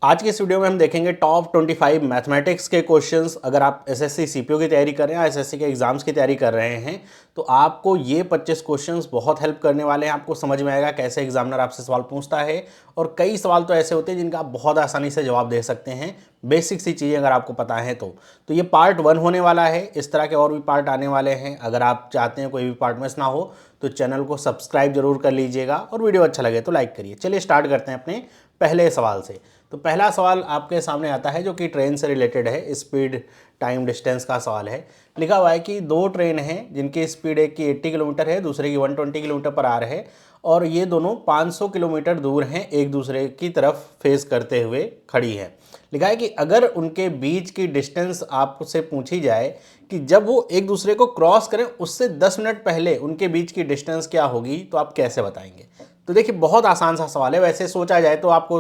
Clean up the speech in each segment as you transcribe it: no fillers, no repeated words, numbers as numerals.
आज की इस वीडियो में हम देखेंगे टॉप 25 मैथमेटिक्स के क्वेश्चंस। अगर आप एसएससी सीपीओ की तैयारी कर रहे हैं या एसएससी के एग्जाम्स की तैयारी कर रहे हैं तो आपको ये 25 क्वेश्चंस बहुत हेल्प करने वाले हैं। आपको समझ में आएगा कैसे एग्जामिनर आपसे सवाल पूछता है, और कई सवाल तो ऐसे होते हैं जिनका आप बहुत आसानी से जवाब दे सकते हैं, बेसिक सी चीज़ें अगर आपको पता है तो ये पार्ट 1 होने वाला है। इस तरह के और भी पार्ट आने वाले हैं। अगर आप चाहते हैं कोई भी पार्ट मिस ना हो तो चैनल को सब्सक्राइब जरूर कर लीजिएगा, और वीडियो अच्छा लगे तो लाइक करिए। चलिए स्टार्ट करते हैं अपने पहले सवाल से। तो पहला सवाल आपके सामने आता है जो कि ट्रेन से रिलेटेड है, स्पीड टाइम डिस्टेंस का सवाल है। लिखा हुआ है कि दो ट्रेन हैं जिनकी स्पीड एक की 80 किलोमीटर है, दूसरे की 120 किलोमीटर पर आवर है, और ये दोनों 500 किलोमीटर दूर हैं, एक दूसरे की तरफ फेस करते हुए खड़ी है। लिखा है कि अगर उनके बीच की डिस्टेंस आपसे पूछी जाए कि जब वो एक दूसरे को क्रॉस करें उससे 10 मिनट पहले उनके बीच की डिस्टेंस क्या होगी, तो आप कैसे बताएंगे। तो देखिए बहुत आसान सा सवाल है। वैसे सोचा जाए तो आपको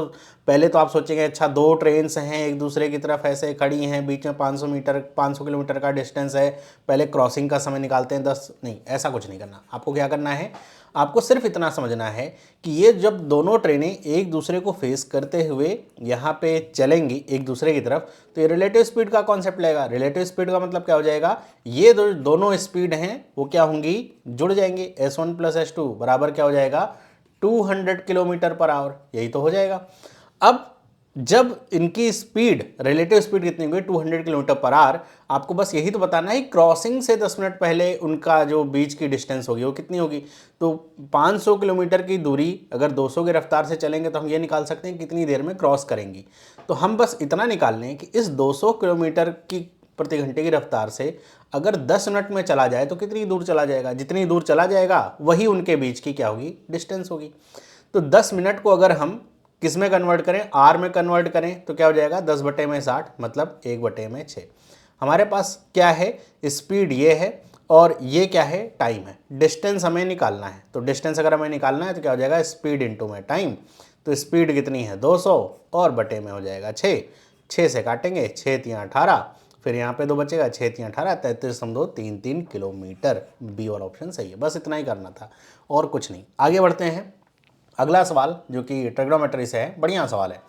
पहले तो आप सोचेंगे अच्छा दो ट्रेन्स हैं एक दूसरे की तरफ ऐसे खड़ी हैं, बीच में 500 किलोमीटर का डिस्टेंस है, पहले क्रॉसिंग का समय निकालते हैं 10। नहीं, ऐसा कुछ नहीं करना। आपको क्या करना है, आपको सिर्फ इतना समझना है कि ये जब दोनों ट्रेनें एक दूसरे को फेस करते हुए यहाँ पे चलेंगी एक दूसरे की तरफ, तो ये रिलेटिव स्पीड का कॉन्सेप्ट लगेगा। रिलेटिव स्पीड का मतलब क्या हो जाएगा, ये दोनों स्पीड हैं वो क्या होंगी, जुड़ जाएंगी। S1 + S2 बराबर क्या हो जाएगा, 200 किलोमीटर पर आवर। यही तो हो जाएगा। अब जब इनकी स्पीड रिलेटिव स्पीड कितनी होगी, 200 किलोमीटर पर आवर, आपको बस यही तो बताना है क्रॉसिंग से 10 मिनट पहले उनका जो बीच की डिस्टेंस होगी वो कितनी होगी। तो 500 किलोमीटर की दूरी अगर 200 की रफ्तार से चलेंगे तो हम ये निकाल सकते हैं कितनी देर में क्रॉस करेंगी। तो हम बस इतना निकाल लें कि इस 200 किलोमीटर की प्रति घंटे की रफ्तार से अगर 10 मिनट में चला जाए तो कितनी दूर चला जाएगा। जितनी दूर चला जाएगा वही उनके बीच की क्या होगी, डिस्टेंस होगी। तो 10 मिनट को अगर हम किस में कन्वर्ट करें, आर में कन्वर्ट करें, तो क्या हो जाएगा 10/60 मतलब 1/6। हमारे पास क्या है, स्पीड ये है और ये क्या है, टाइम है। डिस्टेंस हमें निकालना है, तो डिस्टेंस अगर हमें निकालना है तो क्या हो जाएगा, स्पीड इंटू में टाइम। तो स्पीड कितनी है 200 और बटे में हो जाएगा 6। 6 से काटेंगे, 6 × 3 = 18, फिर यहाँ पे 2 बचेगा, 6 × 3 = 18, 33.33 किलोमीटर। बी वाला ऑप्शन सही है। बस इतना ही करना था और कुछ नहीं। आगे बढ़ते हैं। अगला सवाल जो कि ट्रिग्नोमेट्री से है, बढ़िया सवाल है।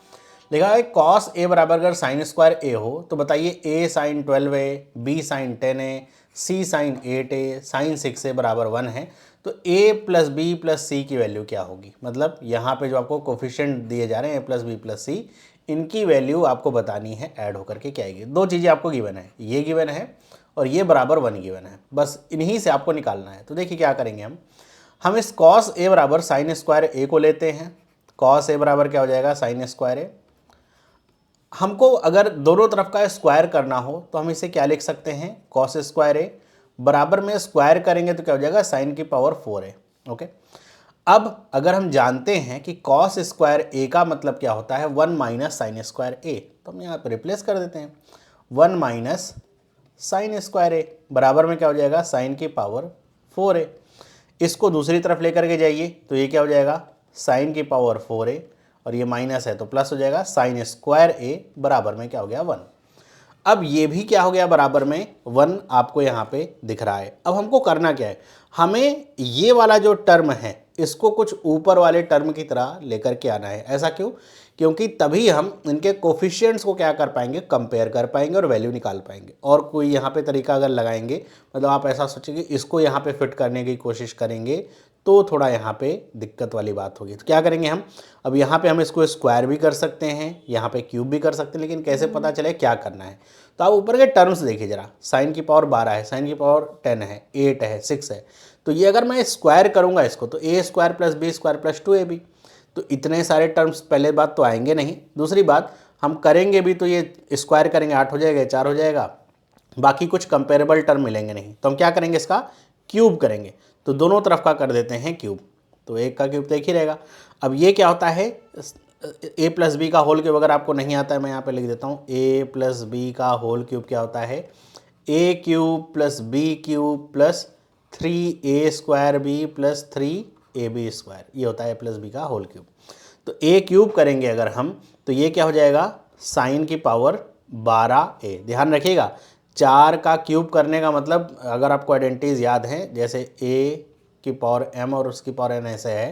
लिखा है cos a बराबर अगर sin² a हो तो बताइए a sin 12a, b sin 10a, c sin 8a, sin 6a बराबर 1 है, तो a + b + c की वैल्यू क्या होगी। मतलब यहाँ पे जो आपको कोफिशिएंट दिए जा रहे हैं a + b + c, इनकी वैल्यू आपको बतानी है ऐड होकर के क्या आएगी। दो चीज़ें आपको गिवन है, ये गिवन है और ये बराबर 1 गिवन है। बस इन्हीं से आपको निकालना है। तो देखिए क्या करेंगे हम इस cos a बराबर sin² a को लेते हैं। cos a बराबर क्या हो जाएगा, sin² a। हमको अगर दोनों तरफ का स्क्वायर करना हो तो हम इसे क्या लिख सकते हैं, cos² a बराबर में स्क्वायर करेंगे तो क्या हो जाएगा, sin की पावर 4a। ओके, अब अगर हम जानते हैं कि cos² a का मतलब क्या होता है, 1 - sin² a, तो हम यहाँ पर रिप्लेस कर देते हैं 1 - sin² a बराबर में क्या हो जाएगा, sin की पावर 4a। इसको दूसरी तरफ लेकर के जाइए तो ये क्या हो जाएगा, sin की पावर 4a, और ये माइनस है तो प्लस हो जाएगा, sin² a बराबर में क्या हो गया, 1। अब ये भी क्या हो गया, बराबर में 1 आपको यहाँ पे दिख रहा है। अब हमको करना क्या है, हमें ये वाला जो टर्म है इसको कुछ ऊपर वाले टर्म की तरह लेकर के आना है। ऐसा क्यों, क्योंकि तभी हम इनके कोफिशिएंट्स को क्या कर पाएंगे, कंपेयर कर पाएंगे और वैल्यू निकाल पाएंगे। और कोई यहाँ पे तरीका अगर लगाएंगे, मतलब आप ऐसा सोचेंगे इसको यहाँ पे फिट करने की कोशिश करेंगे तो थोड़ा यहाँ पे दिक्कत वाली बात होगी। तो क्या करेंगे हम, अब यहाँ पे हम इसको स्क्वायर भी कर सकते हैं, यहाँ पे क्यूब भी कर सकते हैं, लेकिन कैसे पता चले क्या करना है। तो आप ऊपर के टर्म्स देखिए जरा, sin की पावर 12 है, sin की पावर 10 है, 8 है, 6 है। तो ये अगर मैं स्क्वायर करूँगा इसको तो a² + b² + 2ab, तो इतने सारे टर्म्स पहले बात तो आएंगे नहीं। दूसरी बात, हम करेंगे भी तो ये स्क्वायर करेंगे 8 हो जाएगा, 4 हो जाएगा, बाकी कुछ कंपेरेबल टर्म मिलेंगे नहीं। तो हम क्या करेंगे, इसका क्यूब करेंगे। तो दोनों तरफ का कर देते हैं क्यूब, तो एक का क्यूब तो एक ही रहेगा। अब ये क्या होता है, a + b का होल क्यूब अगर आपको नहीं आता है मैं यहाँ पे लिख देता हूँ, a + b का होल क्यूब क्या होता है, a³ + b³ + 3a² b + 3ab², ये होता है a + b का होल क्यूब। तो a³ करेंगे अगर हम तो ये क्या हो जाएगा, sin की पावर 12a। ध्यान रखिएगा 4 का क्यूब करने का मतलब, अगर आपको आइडेंटिटीज याद हैं, जैसे a की पावर m और उसकी पावर n ऐसे है,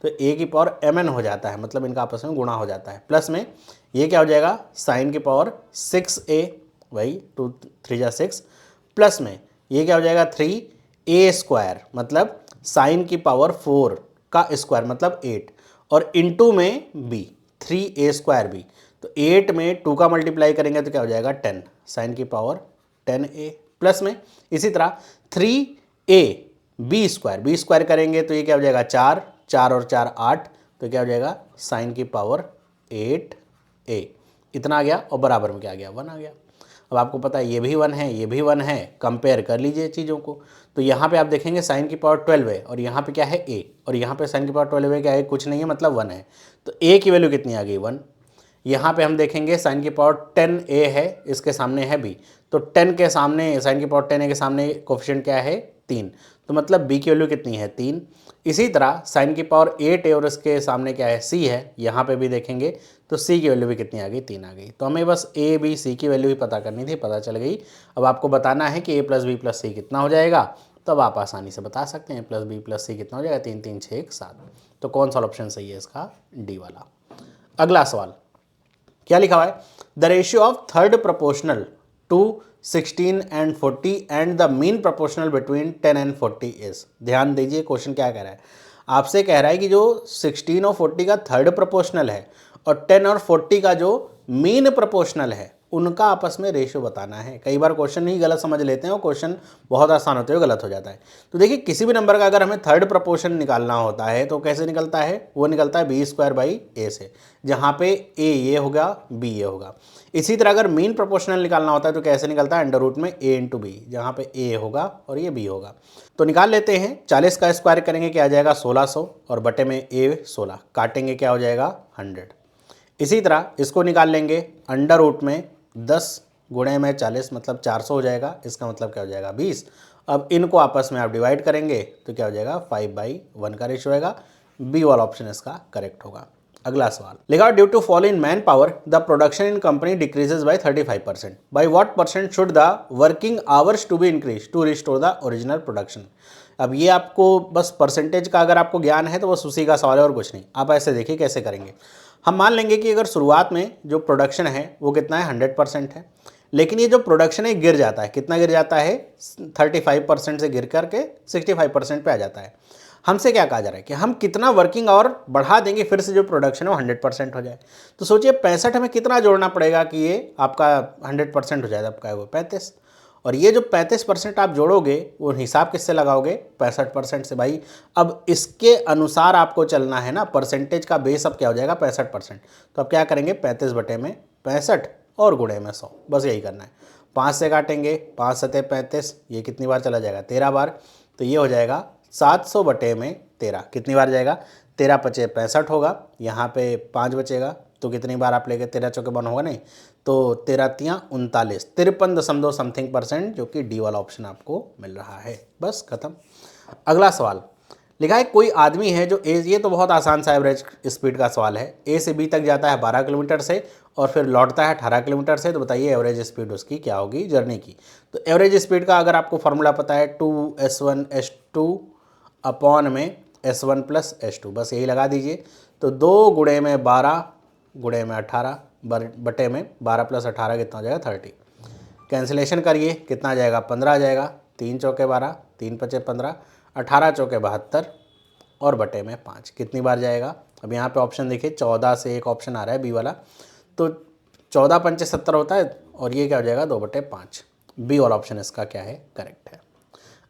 तो a की पावर mn हो जाता है, मतलब इनका आपस में गुणा हो जाता है। प्लस में ये क्या हो जाएगा, साइन की पावर 6a, वही 2 3 जा 6, प्लस में ये क्या हो जाएगा 3a स्क्वायर, मतलब साइन की पावर 4 का स्क्वायर मतलब 8, और इनटू में b 3a स्क्वायर b, तो 8 में 2 का मल्टीप्लाई करेंगे तो क्या हो जाएगा 10, साइन की पावर 10a, प्लस में इसी तरह 3a b स्क्वायर करेंगे तो ये क्या हो जाएगा 4 4 और 4 8, तो क्या हो जाएगा साइन की पावर 8a, इतना आ गया और बराबर में क्या आ गया 1 आ गया। अब आपको पता है ये भी 1 है, ये भी 1 है, कंपेयर कर लीजिए चीज़ों को। तो यहाँ पे आप देखेंगे साइन की पावर 12 है और यहाँ पे क्या है a, और यहाँ पे साइन की पावर 12 है क्या है, कुछ नहीं है मतलब 1 है, तो a की वैल्यू कितनी आ गई 1। यहाँ पे हम देखेंगे साइन की पावर 10a है, इसके सामने है b, तो 10 के सामने साइन की पावर 10a के सामने कोफिशिएंट क्या है 3, तो मतलब b की वैल्यू कितनी है 3। इसी तरह साइन की पावर 8 है और इसके सामने क्या है c है, यहाँ पे भी देखेंगे तो c की वैल्यू भी कितनी आ गई 3 आ गई। तो हमें बस a b c की वैल्यू ही पता करनी थी, पता चल गई। अब आपको बताना है कि a plus B plus c कितना हो जाएगा, तब आप आसानी से बता सकते हैं प्लस बी प्लस सी कितना हो जाएगा 3 3 6 7। तो कौन सा ऑप्शन सही है इसका, डी वाला। अगला सवाल क्या लिखा हुआ है, the ratio of third proportional to 16 and 40 and the mean proportional between 10 and 40 is. ध्यान दीजिए क्वेश्चन क्या कह रहा है, आपसे कह रहा है कि जो 16 और 40 का थर्ड प्रोपोर्शनल है और 10 और 40 का जो मीन प्रोपोर्शनल है उनका आपस में रेशियो बताना है। कई बार क्वेश्चन ही गलत समझ लेते हैं और क्वेश्चन बहुत आसान होते हुए गलत हो जाता है। तो देखिए किसी भी नंबर का अगर हमें थर्ड प्रोपोर्शन निकालना होता है तो कैसे निकलता है, वो निकलता है बी स्क्वायर बाई ए से, जहाँ पे ए ये होगा बी ये होगा। इसी तरह अगर मीन प्रोपोर्शनल निकालना होता है तो कैसे निकलता है, अंडर रूट में ए इंटू बी, जहाँ पे ए होगा और ये बी होगा। तो निकाल लेते हैं, 40 का स्क्वायर करेंगे क्या आ जाएगा 1600 और बटे में ए 16 काटेंगे क्या हो जाएगा 100। इसी तरह इसको निकाल लेंगे, अंडर रूट में 10 गुणे में 40 मतलब 400 हो जाएगा, इसका मतलब क्या हो जाएगा 20। अब इनको आपस में आप डिवाइड करेंगे तो क्या हो जाएगा 5/1 का रेशियो होगा, बी वाला ऑप्शन इसका करेक्ट होगा। अगला सवाल लिखा, due to fall in man power the production in company decreases by 35%, by what percent should the working hours to be increase to restore the original production. अब ये आपको बस परसेंटेज का अगर आपको ज्ञान है तो बस उसी का सवाल है और कुछ नहीं। आप ऐसे देखिए कैसे करेंगे, हम मान लेंगे कि अगर शुरुआत में जो प्रोडक्शन है वो कितना है 100% है, लेकिन ये जो प्रोडक्शन है गिर जाता है, कितना गिर जाता है 35% से गिर करके 65% पे आ जाता है। हमसे क्या कहा जा रहा है कि हम कितना वर्किंग आवर बढ़ा देंगे फिर से जो प्रोडक्शन है वो 100% हो जाए। तो सोचिए 65 हमें कितना जोड़ना पड़ेगा कि ये आपका 100% हो जाए, आपका है वो 35, और ये जो 35% आप जोड़ोगे वो हिसाब किससे लगाओगे 65% से भाई। अब इसके अनुसार आपको चलना है ना, परसेंटेज का बेस अब क्या हो जाएगा 65%। तो अब क्या करेंगे 35 बटे में 65 और गुणे में 100, बस यही करना है। 5 से काटेंगे, 5 सते 35, ये कितनी बार चला जाएगा 13 बार, तो ये हो जाएगा 700 बटे में 13, कितनी बार जाएगा 13 पचे 65 होगा, यहाँ पे 5 बचेगा तो कितनी बार आप लेके 13 चौके 1 होगा नहीं, तो 13 तियाँ 39, 53 समथिंग %, जो कि डी वाला ऑप्शन आपको मिल रहा है। बस खत्म। अगला सवाल लिखा है, कोई आदमी है जो ये तो बहुत आसान सा एवरेज स्पीड का सवाल है, ए से बी तक जाता है 12 किलोमीटर से और फिर लौटता है 18 किलोमीटर से, तो बताइए एवरेज स्पीड उसकी क्या होगी जर्नी की। तो एवरेज स्पीड का अगर आपको फॉर्मूला पता है 2s1s2 अपॉन में s1 प्लस s2, बस यही लगा दीजिए। तो 2 गुणे में 12 गुणे में 18 बटे में 12 प्लस 18 कितना हो जाएगा 30। कैंसिलेशन करिए कितना आ जाएगा 15 आ जाएगा, 3 चौके 12, 3 पचे 15, 18 चौके 72 और बटे में 5 कितनी बार जाएगा। अब यहाँ पे ऑप्शन देखिए 14 से एक ऑप्शन आ रहा है बी वाला, तो 14 पंचे 70 होता है और ये क्या हो जाएगा 2/5। बी वाला ऑप्शन इसका क्या है करेक्ट है।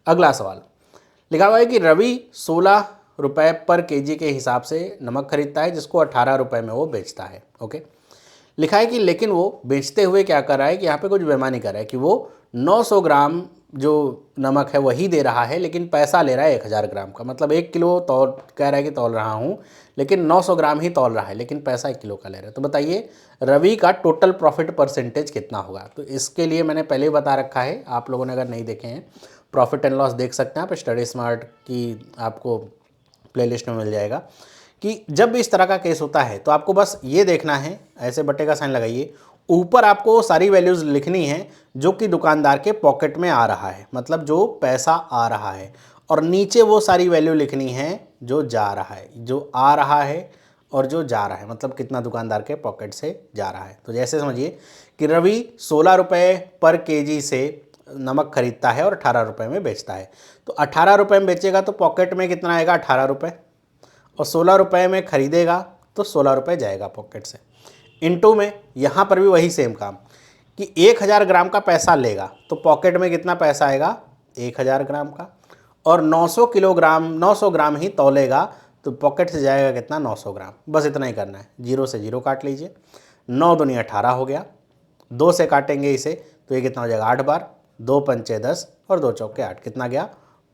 अगला सवाल लिखा हुआ है कि रवि 16 रुपये पर केजी के हिसाब से नमक खरीदता है जिसको 18 रुपये में वो बेचता है। ओके, लिखा है कि लेकिन वो बेचते हुए क्या कर रहा है कि यहाँ पे कुछ बेईमानी कर रहा है कि वो 900 ग्राम जो नमक है वही दे रहा है लेकिन पैसा ले रहा है 1000 ग्राम का, मतलब 1 किलो तौल कह रहा है कि तौल रहा हूँ लेकिन 900 ग्राम ही तौल रहा है लेकिन पैसा 1 किलो का ले रहा है। तो बताइए रवि का टोटल प्रॉफिट परसेंटेज कितना होगा। तो इसके लिए मैंने पहले ही बता रखा है, आप लोगों ने अगर नहीं देखे हैं प्रॉफिट एंड लॉस देख सकते हैं आप, स्टडी स्मार्ट की आपको प्लेलिस्ट में मिल जाएगा। कि जब भी इस तरह का केस होता है तो आपको बस ये देखना है, ऐसे बटे का साइन लगाइए, ऊपर आपको सारी वैल्यूज़ लिखनी है जो कि दुकानदार के पॉकेट में आ रहा है, मतलब जो पैसा आ रहा है, और नीचे वो सारी वैल्यू लिखनी है जो जा रहा है, जो आ रहा है और जो जा रहा है, मतलब कितना दुकानदार के पॉकेट से जा रहा है। तो जैसे समझिए कि रवि 16 रुपये पर केजी से नमक खरीदता है और 18 रुपये में बेचता है। तो 18 रुपये में बेचेगा तो पॉकेट में कितना आएगा, 18 रुपये, और 16 रुपये में खरीदेगा तो 16 रुपये जाएगा पॉकेट से। इनटू में यहाँ पर भी वही सेम काम कि 1000 ग्राम का पैसा लेगा तो पॉकेट में कितना पैसा आएगा, 1000 ग्राम का, और 900 ग्राम ही तौलेगा तो पॉकेट से जाएगा कितना, 900 ग्राम। बस इतना ही करना है, 0 से 0 काट लीजिए, 9 दूनी 18 हो गया, 2 से काटेंगे इसे तो ये कितना हो जाएगा, 8 बार, 2 पंचे 10 और 2 चौके 8, कितना गया,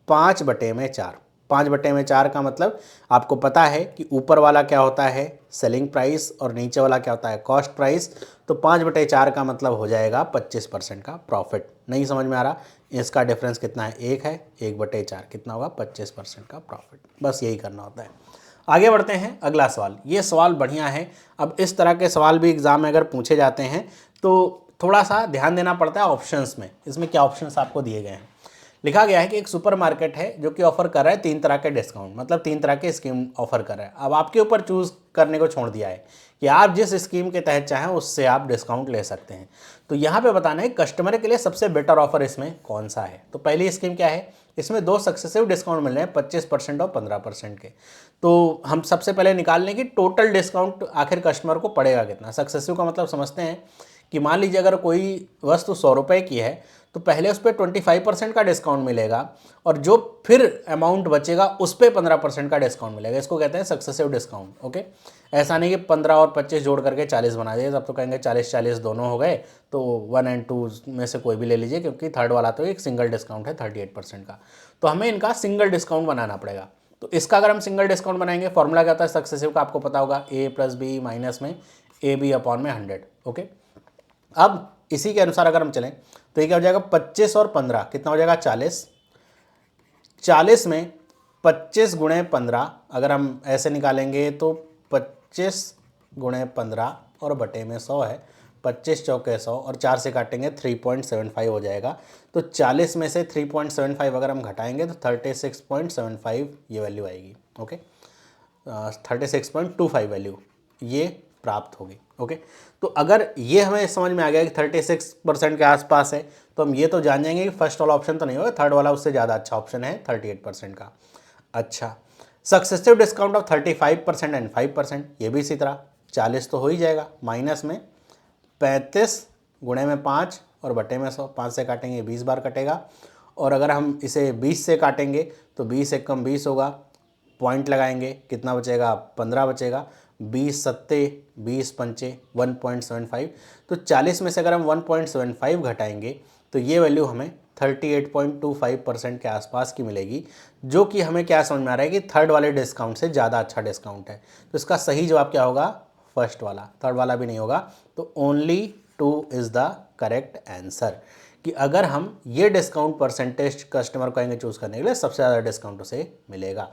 5/4। 5/4 का मतलब आपको पता है कि ऊपर वाला क्या होता है, सेलिंग प्राइस, और नीचे वाला क्या होता है, कॉस्ट प्राइस। तो 5/4 का मतलब हो जाएगा 25% का प्रॉफिट। नहीं समझ में आ रहा, इसका डिफरेंस कितना है, 1 है, 1/4 कितना होगा, 25% का प्रॉफिट। बस यही करना होता है। आगे बढ़ते हैं, अगला सवाल। ये सवाल बढ़िया है। अब इस तरह के सवाल भी एग्जाम में अगर पूछे जाते हैं तो थोड़ा सा ध्यान देना पड़ता है ऑप्शंस में। इसमें क्या ऑप्शंस आपको दिए गए हैं, लिखा गया है कि एक सुपरमार्केट है जो कि ऑफर कर रहा है 3 तरह के डिस्काउंट, मतलब 3 तरह के स्कीम ऑफर कर रहा है। अब आपके ऊपर चूज करने को छोड़ दिया है कि आप जिस स्कीम के तहत चाहें उससे आप डिस्काउंट ले सकते हैं। तो यहाँ पे बताना है कस्टमर के लिए सबसे बेटर ऑफर इसमें कौन सा है। तो पहली स्कीम क्या है, इसमें 2 सक्सेसिव डिस्काउंट मिल रहे हैं, 25% और 15% के। तो हम सबसे पहले निकाल लें कि टोटल डिस्काउंट आखिर कस्टमर को पड़ेगा कितना। सक्सेसिव का मतलब समझते हैं कि मान लीजिए अगर कोई वस्तु 100 रुपये की है तो पहले उस पर 25% का डिस्काउंट मिलेगा और जो फिर अमाउंट बचेगा उस पर 15% का डिस्काउंट मिलेगा। इसको कहते हैं सक्सेसिव डिस्काउंट। ओके, ऐसा नहीं कि 15 और 25 जोड़ करके 40 बना दिए, तब तो कहेंगे 40-40 दोनों हो गए, तो 1 और 2 में से कोई भी ले लीजिए, क्योंकि थर्ड वाला तो एक सिंगल डिस्काउंट है 38% का। तो हमें इनका सिंगल डिस्काउंट बनाना पड़ेगा। तो इसका अगर हम सिंगल डिस्काउंट बनाएंगे, फॉर्मूला क्या होता है सक्सेसिव का, आपको पता होगा, A + B माइनस में AB/100। ओके, अब इसी के अनुसार अगर हम चलें तो ये क्या हो जाएगा, 25 और 15 कितना हो जाएगा, 40। 40 में 25 × 15 अगर हम ऐसे निकालेंगे तो 25 × 15 और बटे में 100 है, 25 चौके 100 और 4 से काटेंगे 3.75 हो जाएगा। तो 40 में से 3.75 अगर हम घटाएंगे तो 36.75 ये वैल्यू आएगी। ओके, 36.25 वैल्यू ये प्राप्त होगी। ओके, तो अगर ये हमें समझ में आ गया कि 36% के आसपास है तो हम ये तो जान जाएंगे कि फर्स्ट वाला ऑप्शन तो नहीं होगा, थर्ड वाला उससे ज़्यादा अच्छा ऑप्शन है 38% का। अच्छा, सक्सेसिव डिस्काउंट ऑफ 35% एंड 5%, ये भी इसी तरह 40 तो हो ही जाएगा, माइनस में 35 गुणे में 5 और बटे में 100, 5 से काटेंगे 20 बार कटेगा, और अगर हम इसे 20 से काटेंगे तो 20 × 20 होगा, पॉइंट लगाएंगे कितना बचेगा, 15 बचेगा, 20 सत्ते 20 पंचे 1.75। तो 40 में से अगर हम 1.75 घटाएंगे तो ये वैल्यू हमें 38.25% के आसपास की मिलेगी, जो कि हमें क्या समझ में आ रहा है कि थर्ड वाले डिस्काउंट से ज़्यादा अच्छा डिस्काउंट है। तो इसका सही जवाब क्या होगा, फर्स्ट वाला, थर्ड वाला भी नहीं होगा। तो only 2 is the correct answer, कि अगर हम ये डिस्काउंट परसेंटेज कस्टमर को आएंगे चूज़ करने के लिए, सबसे ज़्यादा डिस्काउंट उसे मिलेगा।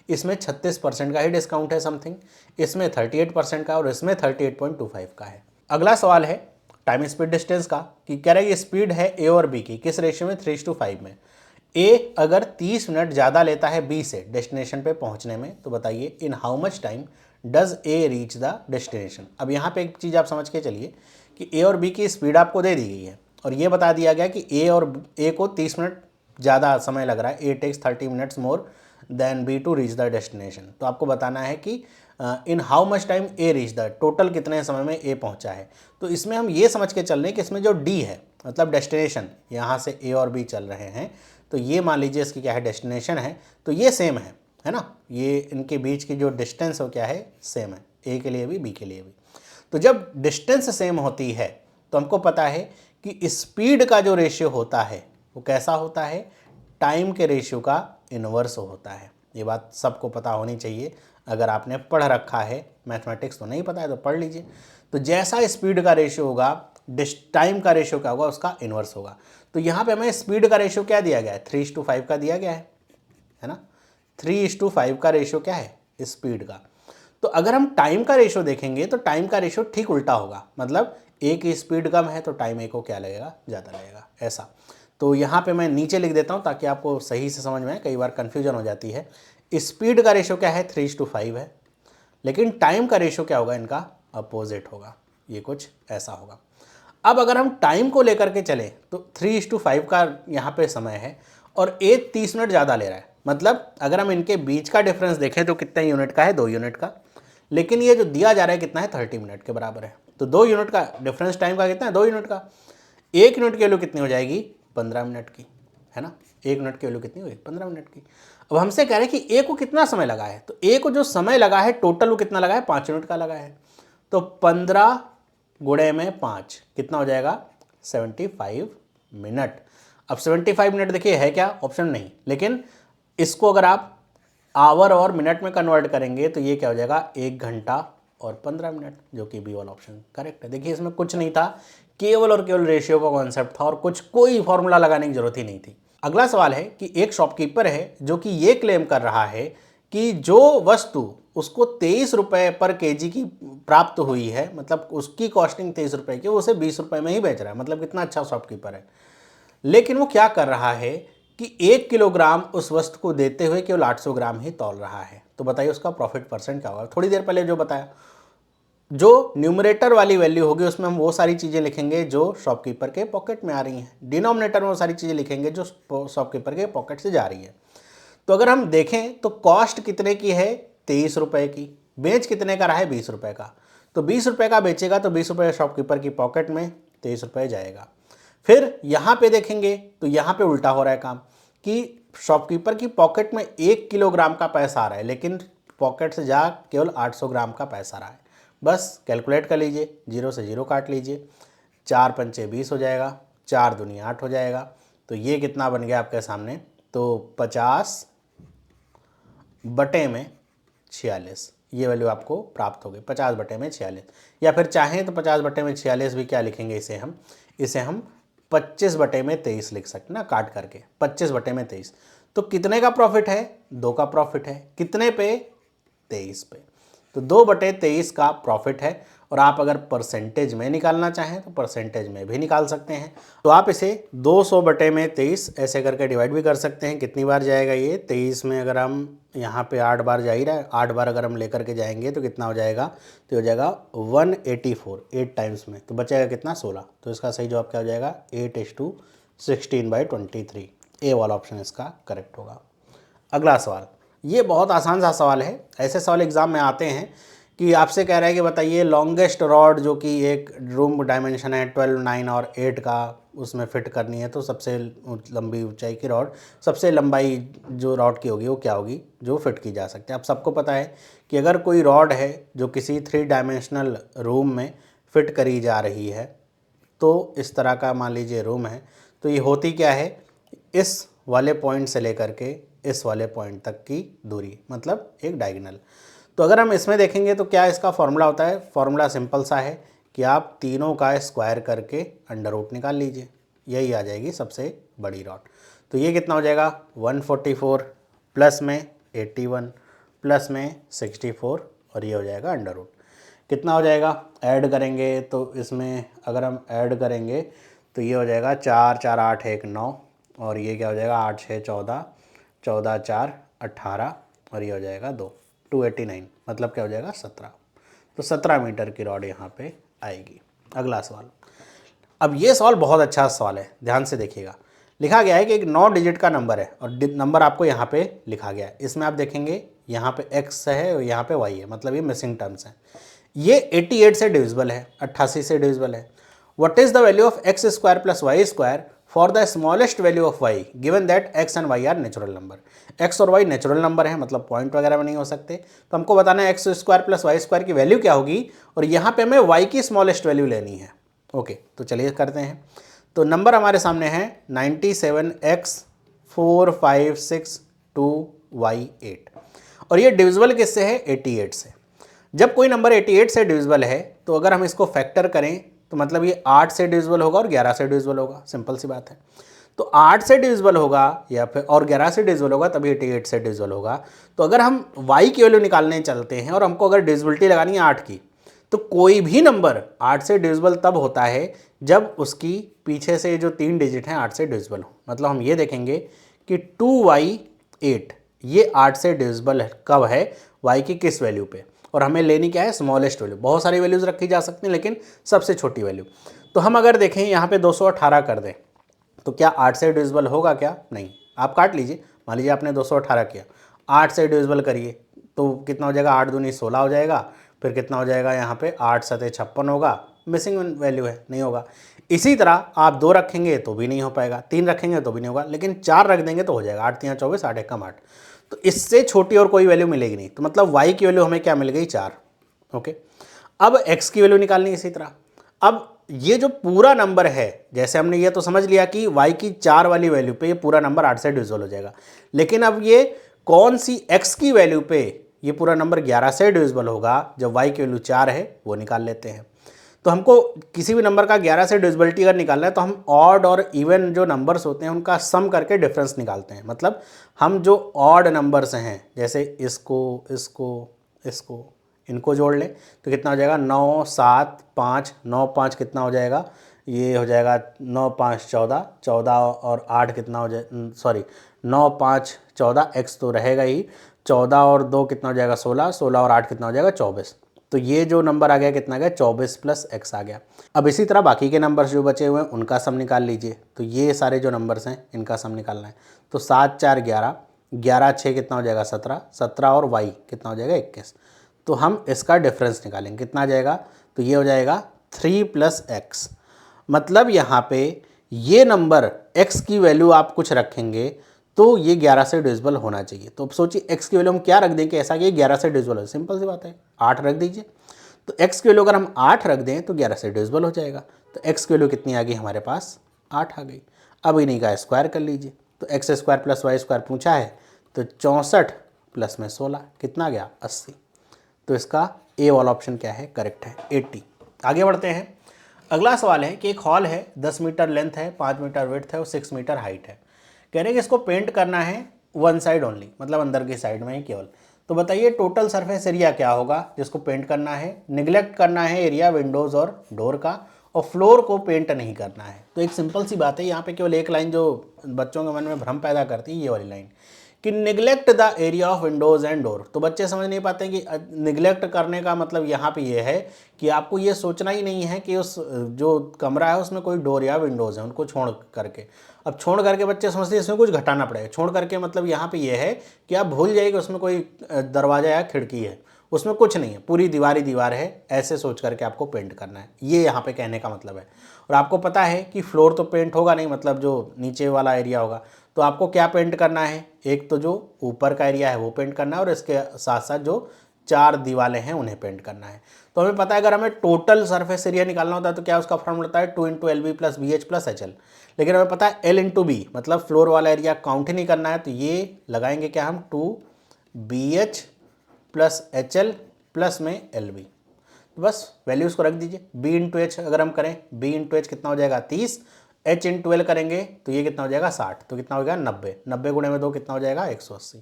इसमें 36% का ही डिस्काउंट है समथिंग, इसमें 38% का और इसमें 38.25 का है। अगला सवाल है टाइम स्पीड डिस्टेंस का, कि कह रहा है ये स्पीड है ए और बी की किस रेशियो में, 3:5 में। ए अगर 30 मिनट ज़्यादा लेता है बी से डेस्टिनेशन पे पहुंचने में, तो बताइए इन how much time does a reach the destination. अब यहाँ पे एक चीज़ आप समझ के चलिए कि ए और बी की स्पीड आपको दे दी गई है और ये बता दिया गया कि ए को 30 मिनट ज़्यादा समय लग रहा है, A takes 30 minutes more than B to reach the destination. तो आपको बताना है कि in how much time A reach the, total कितने समय में ए पहुंचा है। तो इसमें हम ये समझ के चल रहे हैं कि इसमें जो डी है मतलब डेस्टिनेशन, यहाँ से ए और बी चल रहे हैं, तो ये मान लीजिए इसकी क्या है, डेस्टिनेशन है, तो ये सेम है ना, ये इनके बीच की जो डिस्टेंस हो क्या है, सेम है, ए के लिए भी बी के लिए भी। तो जब डिस्टेंस सेम होती है तो हमको पता है कि स्पीड का जो रेशियो होता है वो कैसा होता है, टाइम के रेशियो का इन्वर्स होता है। ये बात सबको पता होनी चाहिए, अगर आपने पढ़ रखा है मैथमेटिक्स, तो नहीं पता है तो पढ़ लीजिए। तो जैसा स्पीड का रेशियो होगा टाइम का रेशियो क्या होगा, उसका इन्वर्स होगा। तो यहाँ पे हमें स्पीड का रेशियो क्या दिया गया है, 3:5 का दिया गया है ना, 3:5 का रेशियो क्या है स्पीड का। तो अगर हम टाइम का रेशियो देखेंगे तो टाइम का रेशियो ठीक उल्टा होगा, मतलब ए की स्पीड कम है तो टाइम ए को क्या लगेगा, ज़्यादा लगेगा, ऐसा। तो यहाँ पे मैं नीचे लिख देता हूँ ताकि आपको सही से समझ में आए, कई बार कन्फ्यूजन हो जाती है। स्पीड का रेशियो क्या है, 3:5 है, लेकिन टाइम का रेशियो क्या होगा, इनका अपोजिट होगा, ये कुछ ऐसा होगा। अब अगर हम टाइम को लेकर के चलें तो 3:5 का यहाँ पे समय है और ए 30 मिनट ज़्यादा ले रहा है, मतलब अगर हम इनके बीच का डिफरेंस देखें तो कितने यूनिट का है, 2 यूनिट का, लेकिन ये जो दिया जा रहा है कितना है, 30 मिनट के बराबर है। तो 2 यूनिट का डिफरेंस टाइम का कितना है, 2 यूनिट का। 1 यूनिट की वैल्यू कितनी हो जाएगी, 15 मिनट की, है ना। 1 यूनिट की वैल्यू कितनी हुई, 15 मिनट की। अब हमसे कह रहे हैं कि ए को कितना समय लगा है, तो ए को जो समय लगा है टोटल वो कितना लगा है, 5 यूनिट का लगा है। तो 15 गुणे में 5 कितना हो जाएगा, 75 मिनट। अब 75 मिनट देखिए है क्या, ऑप्शन नहीं, लेकिन इसको अगर आप आवर और मिनट में कन्वर्ट करेंगे तो ये क्या हो जाएगा, 1 घंटा और 15 मिनट, जो कि बी वाला ऑप्शन करेक्ट है। देखिए इसमें कुछ नहीं था, केवल और केवल रेशियो का कॉन्सेप्ट था और कोई फॉर्मूला लगाने की जरूरत ही नहीं थी। अगला सवाल है कि एक शॉपकीपर है जो कि ये क्लेम कर रहा है कि जो वस्तु उसको 23 रुपये पर केजी की प्राप्त हुई है, मतलब उसकी कॉस्टिंग 23 रुपये की, वो उसे 20 रुपये में ही बेच रहा है, मतलब कितना अच्छा शॉपकीपर है। लेकिन वो क्या कर रहा है कि 1 किलोग्राम उस वस्तु को देते हुए केवल 800 ग्राम ही तौल रहा है। तो बताइए उसका प्रॉफिट परसेंट क्या होगा। थोड़ी देर पहले जो बताया, जो न्यूमरेटर वाली वैल्यू होगी उसमें हम वो सारी चीज़ें लिखेंगे जो शॉपकीपर के पॉकेट में आ रही हैं, डिनोमिनेटर में वो सारी चीज़ें लिखेंगे जो शॉपकीपर के पॉकेट से जा रही है। तो अगर हम देखें तो कॉस्ट कितने की है, 23 रुपये की, बेच कितने का रहा है, 20 रुपये का। तो 20 रुपये का बेचेगा तो 20 रुपये शॉपकीपर की पॉकेट में, 23 रुपये जाएगा। फिर यहाँ पे देखेंगे तो यहाँ पे उल्टा हो रहा है काम कि शॉपकीपर की पॉकेट में 1 किलोग्राम का पैसा आ रहा है, लेकिन पॉकेट से जा केवल 800 ग्राम का पैसा आ रहा है। बस कैलकुलेट कर लीजिए, 0 से 0 काट लीजिए, 4 पंचे 20 हो जाएगा, 4 दूनी 8 हो जाएगा। तो ये कितना बन गया आपके सामने, तो 50 बटे में 46, ये वैल्यू आपको प्राप्त हो गई, 50 बटे में 46। या फिर चाहें तो 50 बटे में 46 भी क्या लिखेंगे, इसे हम 25 बटे में 23 लिख सकते ना, काट करके 25 बटे में 23। तो कितने का प्रॉफिट है, 2 का प्रॉफिट है, कितने पे, 23 पे। तो 2 बटे 23 का प्रॉफिट है। और आप अगर परसेंटेज में निकालना चाहें तो परसेंटेज में भी निकाल सकते हैं। तो आप इसे 200 बटे में 23 ऐसे करके डिवाइड भी कर सकते हैं। कितनी बार जाएगा ये, 23 में अगर हम यहाँ पे 8 बार जा ही रहा है, 8 बार अगर हम लेकर के जाएंगे तो कितना हो जाएगा, तो हो जाएगा 184, 8 टाइम्स में, तो बचेगा कितना, 16। तो इसका सही जवाब क्या हो जाएगा, 8:16/23। ए वाला ऑप्शन इसका करेक्ट होगा। अगला सवाल, ये बहुत आसान सा सवाल है। ऐसे सवाल एग्जाम में आते हैं कि आपसे कह रहा है कि बताइए लॉन्गेस्ट रॉड जो कि एक रूम डायमेंशन है 12, 9 और 8 का, उसमें फिट करनी है, तो सबसे लंबी ऊंचाई की रॉड, सबसे लंबाई जो रॉड की होगी वो क्या होगी जो फिट की जा सकती है। आप सबको पता है कि अगर कोई रॉड है जो किसी 3 डायमेंशनल रूम में फिट करी जा रही है, तो इस तरह का मान लीजिए रूम है, तो ये होती क्या है, इस वाले पॉइंट से लेकर के इस वाले पॉइंट तक की दूरी, मतलब एक डायगोनल। तो अगर हम इसमें देखेंगे तो क्या इसका फॉर्मूला होता है, फॉर्मूला सिंपल सा है कि आप तीनों का स्क्वायर करके अंडर रूट निकाल लीजिए, यही आ जाएगी सबसे बड़ी रॉड। तो ये कितना हो जाएगा, 144 प्लस में 81 प्लस में 64 और ये हो जाएगा अंडर रूट। कितना हो जाएगा, ऐड करेंगे तो इसमें अगर हम ऐड करेंगे तो ये हो जाएगा 4 4 8 1 9 और ये क्या हो जाएगा 8 6 14 14 4 18 और ये हो जाएगा 289, मतलब क्या हो जाएगा 17। तो 17 मीटर की रॉड यहाँ पे आएगी। अगला सवाल, अब ये सवाल बहुत अच्छा सवाल है, ध्यान से देखिएगा। लिखा गया है कि एक 9 डिजिट का नंबर है और नंबर आपको यहाँ पे लिखा गया है। इसमें आप देखेंगे यहाँ पे x है और यहाँ पे y है, मतलब ये मिसिंग टर्म्स हैं। ये 88 से डिविजिबल है, 88 से डिविजिबल है। What is the value of x square plus y square for the smallest value of y given that x and y are natural number. x और y नेचुरल नंबर है, मतलब point वगैरह में नहीं हो सकते। तो हमको बताना है x square plus y square की वैल्यू क्या होगी और यहाँ पे हमें y की स्मॉलेस्ट वैल्यू लेनी है। ओके, तो चलिए करते हैं। तो नंबर हमारे सामने है 97x4562y8 और ये डिविजिबल किससे है, 88 से। जब कोई नंबर 88 से डिविजिबल है तो अगर हम इसको फैक्टर करें तो मतलब ये 8 से डिविजिबल होगा और 11 से डिविजिबल होगा, सिंपल सी बात है। तो 8 से डिविजिबल होगा या फिर और 11 से डिविजिबल होगा तभी 88 से डिविजिबल होगा। तो अगर हम y की वैल्यू निकालने चलते हैं और हमको अगर डिविजिबिलिटी लगानी है 8 की, तो कोई भी नंबर 8 से डिविजिबल तब होता है जब उसकी पीछे से जो 3 डिजिट हैं 8 से डिविजिबल हो। मतलब हम ये देखेंगे कि 2y8 ये 8 से डिविजिबल कब है, y की किस वैल्यू पे। और हमें लेनी क्या है, स्मॉलेस्ट वैल्यू। बहुत सारी वैल्यूज़ रखी जा सकती हैं लेकिन सबसे छोटी वैल्यू। तो हम अगर देखें यहाँ पे 218 कर दें तो क्या 8 से डिविजिबल होगा क्या? नहीं। आप काट लीजिए, मान लीजिए आपने 218 किया, 8 से डिविजिबल करिए तो कितना हो जाएगा, 8 दूनी 16 हो जाएगा। फिर कितना हो जाएगा यहाँ पे, 8 सते 56 होगा, मिसिंग वैल्यू है, नहीं होगा। इसी तरह आप 2 रखेंगे तो भी नहीं हो पाएगा, 3 रखेंगे तो भी नहीं होगा, लेकिन 4 रख देंगे तो हो जाएगा। 8 3 24, 8 1 8। तो इससे छोटी और कोई वैल्यू मिलेगी नहीं। तो मतलब y की वैल्यू हमें क्या मिल गई, 4। ओके, अब x की वैल्यू निकालनी है इसी तरह। अब ये जो पूरा नंबर है, जैसे हमने ये तो समझ लिया कि y की 4 वाली वैल्यू पे ये पूरा नंबर 8 से डिविजिबल हो जाएगा, लेकिन अब ये कौन सी x की वैल्यू पे ये पूरा नंबर 11 से डिविजिबल होगा, जब y की वैल्यू 4 है, वो निकाल लेते हैं। तो हमको किसी भी नंबर का 11 से डिविजिबिलिटी अगर निकालना है तो हम ऑड और इवन जो नंबर्स होते हैं उनका सम करके डिफरेंस निकालते हैं। मतलब हम जो ऑड नंबर्स हैं, जैसे इसको इसको इसको इनको जोड़ लें तो कितना हो जाएगा, 9 7 5, 9 5 कितना हो जाएगा, ये हो जाएगा 9 5 14, 14 और 8 कितना हो जाए, सॉरी 9 5 14, x तो रहेगा ही, 14 और 2 कितना हो जाएगा, 16, 16 और 8 कितना हो जाएगा, 24। तो ये जो नंबर आ गया कितना आ गया, 24 प्लस x आ गया। अब इसी तरह बाकी के नंबर्स जो बचे हुए हैं उनका सम निकाल लीजिए। तो ये सारे जो नंबर्स हैं इनका सम निकालना है। तो 7 4 11, 11 6 कितना हो जाएगा, 17, 17 और y कितना हो जाएगा, 21। तो हम इसका डिफरेंस निकालेंगे, कितना आ जाएगा, तो ये हो जाएगा 3 प्लस एक्स। मतलब यहाँ पे ये नंबर x की वैल्यू आप कुछ रखेंगे तो ये 11 से डिविजिबल होना चाहिए। तो अब सोचिए x की वैल्यू हम क्या रख दें कि ऐसा कि ये 11 से डिविजिबल हो, सिंपल सी बात है, 8 रख दीजिए। तो x की वैल्यू अगर हम 8 रख दें तो 11 से डिविजिबल हो जाएगा। तो x की वैल्यू कितनी आ गई हमारे पास, 8 आ गई। अब इन्हीं का स्क्वायर कर लीजिए। तो x square plus y square पूछा है, तो 64 प्लस में 16 कितना आ गया, 80। तो इसका ए वाला ऑप्शन क्या है, करेक्ट है, 80। आगे बढ़ते हैं। अगला सवाल है कि एक हॉल है, 10 मीटर लेंथ है, 5 मीटर विड्थ है और 6 मीटर हाइट है। कह रहे हैं कि इसको पेंट करना है वन साइड ओनली, मतलब अंदर की साइड में ही केवल। तो बताइए टोटल सरफेस एरिया क्या होगा जिसको पेंट करना है। निगलेक्ट करना है एरिया विंडोज़ और डोर का, और फ्लोर को पेंट नहीं करना है। तो एक सिंपल सी बात है, यहाँ पे केवल एक लाइन जो बच्चों के मन में भ्रम पैदा करती है, ये वाली लाइन कि neglect the area of Windows and door. तो बच्चे समझ नहीं पाते कि निगलेक्ट करने का मतलब यहाँ पे ये है कि आपको ये सोचना ही नहीं है कि उस जो कमरा है उसमें कोई डोर या विंडोज़ है, उनको छोड़ करके। अब छोड़ करके बच्चे समझते हैं इसमें कुछ घटाना पड़ेगा। छोड़ करके मतलब यहाँ पे ये है कि आप भूल जाइए कि उसमें कोई दरवाज़ा या खिड़की है, उसमें कुछ नहीं है, पूरी दीवार है, ऐसे सोच करके आपको पेंट करना है। ये यहाँ पे कहने का मतलब है। और आपको पता है कि फ्लोर तो पेंट होगा नहीं, मतलब जो नीचे वाला एरिया होगा, तो आपको क्या पेंट करना है, एक तो जो ऊपर का एरिया है वो पेंट करना है और इसके साथ साथ जो 4 दीवारें हैं उन्हें पेंट करना है। तो हमें पता है अगर हमें टोटल सरफेस एरिया निकालना होता है तो क्या उसका फॉर्मूला होता है 2 × LB + BH + HL। लेकिन हमें पता है L × B, मतलब फ्लोर वाला एरिया काउंट ही नहीं करना है, तो ये लगाएंगे क्या हम 2BH + HL प्लस में LB। तो बस वैल्यूज़ को रख दीजिए। B × H अगर हम करें, B × H कितना हो जाएगा 30, H × L करेंगे तो ये कितना हो जाएगा 60, तो कितना हो गया 90, 90 गुणे में 2 कितना हो जाएगा 180,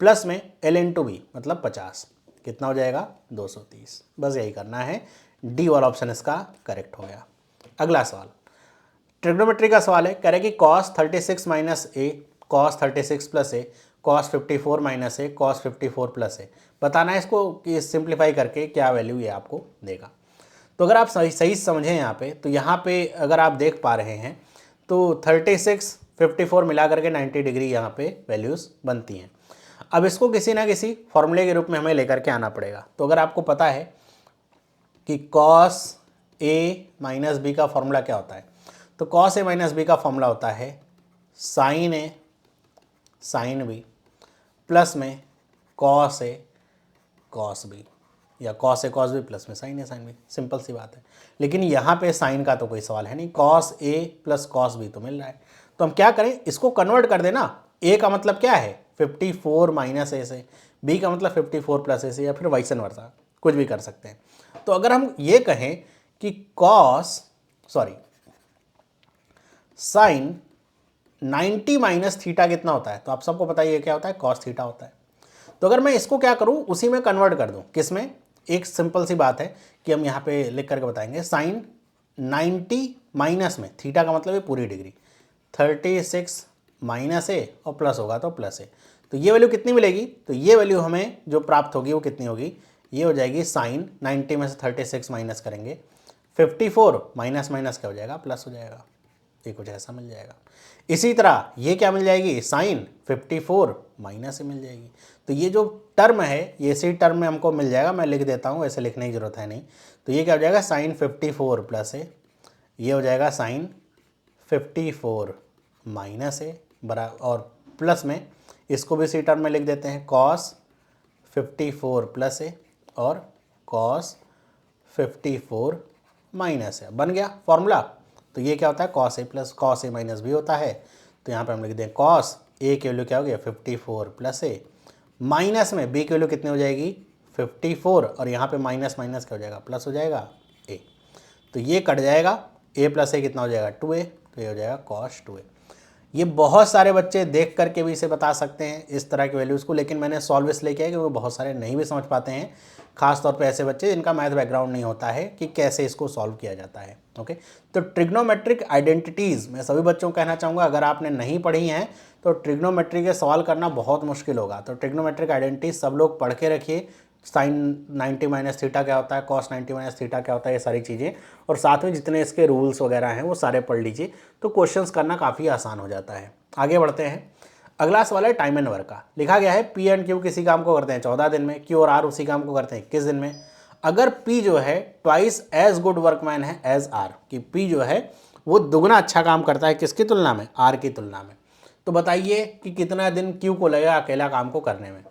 प्लस में L × B मतलब 50, कितना हो जाएगा 230। बस यही करना है, डी वाला ऑप्शन इसका करेक्ट हो गया। अगला सवाल ट्रिग्नोमेट्री का सवाल है। कह रहे कि cos 36 - a, cos 36 + a, cos 54 - a, cos 54 + a बताना है इसको कि सिंप्लीफाई करके क्या वैल्यू ये आपको देगा। तो अगर आप सही समझें यहाँ पे, तो यहाँ पे अगर आप देख पा रहे हैं तो 36 54 मिला करके 90 डिग्री यहाँ पे वैल्यूज़ बनती हैं। अब इसको किसी ना किसी फॉर्मूले के रूप में हमें लेकर के आना पड़ेगा। तो अगर आपको पता है कि cos a - b का फॉर्मूला क्या होता है, तो cos a - b का फॉर्मूला होता है sin a sin b प्लस में cos a cos b, या cos a cos b प्लस में sin a sin b। Simple सी बात है। लेकिन यहाँ पे साइन का तो कोई सवाल है नहीं, cos a + cos b तो मिल रहा है। तो हम क्या करें, इसको कन्वर्ट कर देना। a का मतलब क्या है 54 - a से, b का मतलब 54 + a से, या फिर वाइसन वर्सा, कुछ भी कर सकते हैं। तो अगर हम ये कहें कि साइन 90 - थीटा कितना होता है, तो आप सबको पता है क्या होता है, cos थीटा होता है। तो अगर मैं इसको क्या करूं, उसी में कन्वर्ट कर दूं, किस में, एक सिंपल सी बात है कि हम यहाँ पे लिख करके बताएंगे साइन 90 माइनस में, थीटा का मतलब है पूरी डिग्री, 36 - a और प्लस होगा तो प्लस a। तो ये वैल्यू कितनी मिलेगी, तो ये वैल्यू हमें जो प्राप्त होगी वो कितनी होगी, ये हो जाएगी साइन, 90 में से 36 माइनस करेंगे 54, माइनस माइनस क्या हो जाएगा, प्लस हो जाएगा। ये कुछ ऐसा मिल जाएगा। इसी तरह ये क्या मिल जाएगी, साइन 54 माइनस से मिल जाएगी। तो ये जो टर्म है ये इसी टर्म में हमको मिल जाएगा, मैं लिख देता हूँ, ऐसे लिखने की जरूरत है नहीं। तो ये क्या हो जाएगा, साइन 54 प्लस है, ये हो जाएगा साइन 54 माइनस है बराबर, और प्लस में इसको भी इसी टर्म में लिख देते हैं, कॉस 54 प्लस है और कॉस 54 माइनस है। बन गया फॉर्मूला। तो ये क्या होता है, cos A plus cos A minus B होता है। तो यहाँ पे हम लिख दें कॉस ए की वैल्यू क्या हो गया 54 प्लस ए, माइनस में बी की वैल्यू कितनी हो जाएगी 54, और यहाँ पे माइनस माइनस क्या हो जाएगा, प्लस हो जाएगा ए। तो ये कट जाएगा, ए प्लस ए कितना हो जाएगा 2a, तो ये हो जाएगा कॉस 2a। ये बहुत सारे बच्चे देख करके भी इसे बता सकते हैं इस तरह के वैल्यूज़ को, लेकिन मैंने सॉल्व इसलिए किया है क्योंकि बहुत सारे नहीं भी समझ पाते हैं, खास तौर पे ऐसे बच्चे जिनका मैथ बैकग्राउंड नहीं होता है कि कैसे इसको सॉल्व किया जाता है। ओके, तो ट्रिग्नोमेट्रिक आइडेंटिटीज़ मैं सभी बच्चों को कहना चाहूँगा, अगर आपने नहीं पढ़ी हैं तो ट्रिग्नोमेट्री के सवाल करना बहुत मुश्किल होगा। तो ट्रिग्नोमेट्रिक आइडेंटिटीज सब लोग पढ़ के रखिए, साइन 90 माइनस थीटा क्या होता है, कॉस 90 माइनस थीटा क्या होता है, ये सारी चीज़ें, और साथ में जितने इसके रूल्स वगैरह हैं वो सारे पढ़ लीजिए, तो क्वेश्चंस करना काफ़ी आसान हो जाता है। आगे बढ़ते हैं। अगला सवाल है टाइम एंड वर्क का। लिखा गया है पी एंड क्यू किसी काम को करते हैं 14 दिन में, क्यू और आर उसी काम को करते हैं 21 दिन में। अगर पी जो है ट्वाइस एज गुड वर्कमैन है एज आर, कि पी जो है वो दुगना अच्छा काम करता है किसकी तुलना में, आर की तुलना में, तो बताइए कि कितना दिन क्यू को लगेगा अकेला काम को करने में।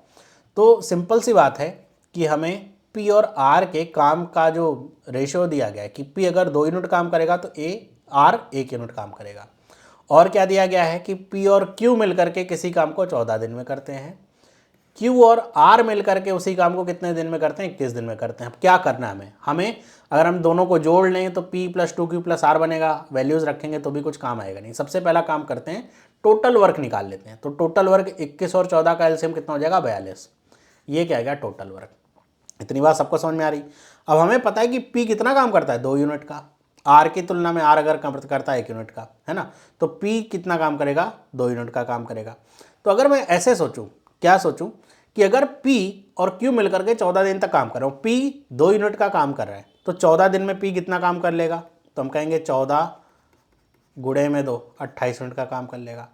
तो सिंपल सी बात है कि हमें पी और आर के काम का जो रेशियो दिया गया है कि पी अगर 2 यूनिट काम करेगा तो आर 1 यूनिट काम करेगा, और क्या दिया गया है कि पी और क्यू मिलकर के किसी काम को 14 दिन में करते हैं, क्यू और आर मिलकर के उसी काम को कितने दिन में करते हैं, 21 दिन में करते हैं। अब क्या करना है हमें अगर हम दोनों को जोड़ लें तो p + 2q + r बनेगा, वैल्यूज़ रखेंगे तो भी कुछ काम आएगा नहीं। सबसे पहला काम करते हैं, टोटल वर्क निकाल लेते हैं। तो टोटल वर्क 21 और 14 का एलसीएम कितना हो जाएगा 42, ये क्या आएगा टोटल वर्क। इतनी बात सबको समझ में आ रही। अब हमें पता है कि P कितना काम करता है 2 यूनिट का, R की तुलना में R अगर करता है 1 यूनिट का, है ना, तो P कितना काम करेगा 2 यूनिट का काम करेगा। तो अगर मैं ऐसे सोचूं, क्या सोचूं कि अगर P और Q मिलकर के 14 दिन तक काम कर रहा हूँ, P 2 यूनिट का काम कर रहा है, तो 14 दिन में P कितना काम कर लेगा, तो हम कहेंगे 14 गुणे में 2 28 यूनिट का काम कर लेगा।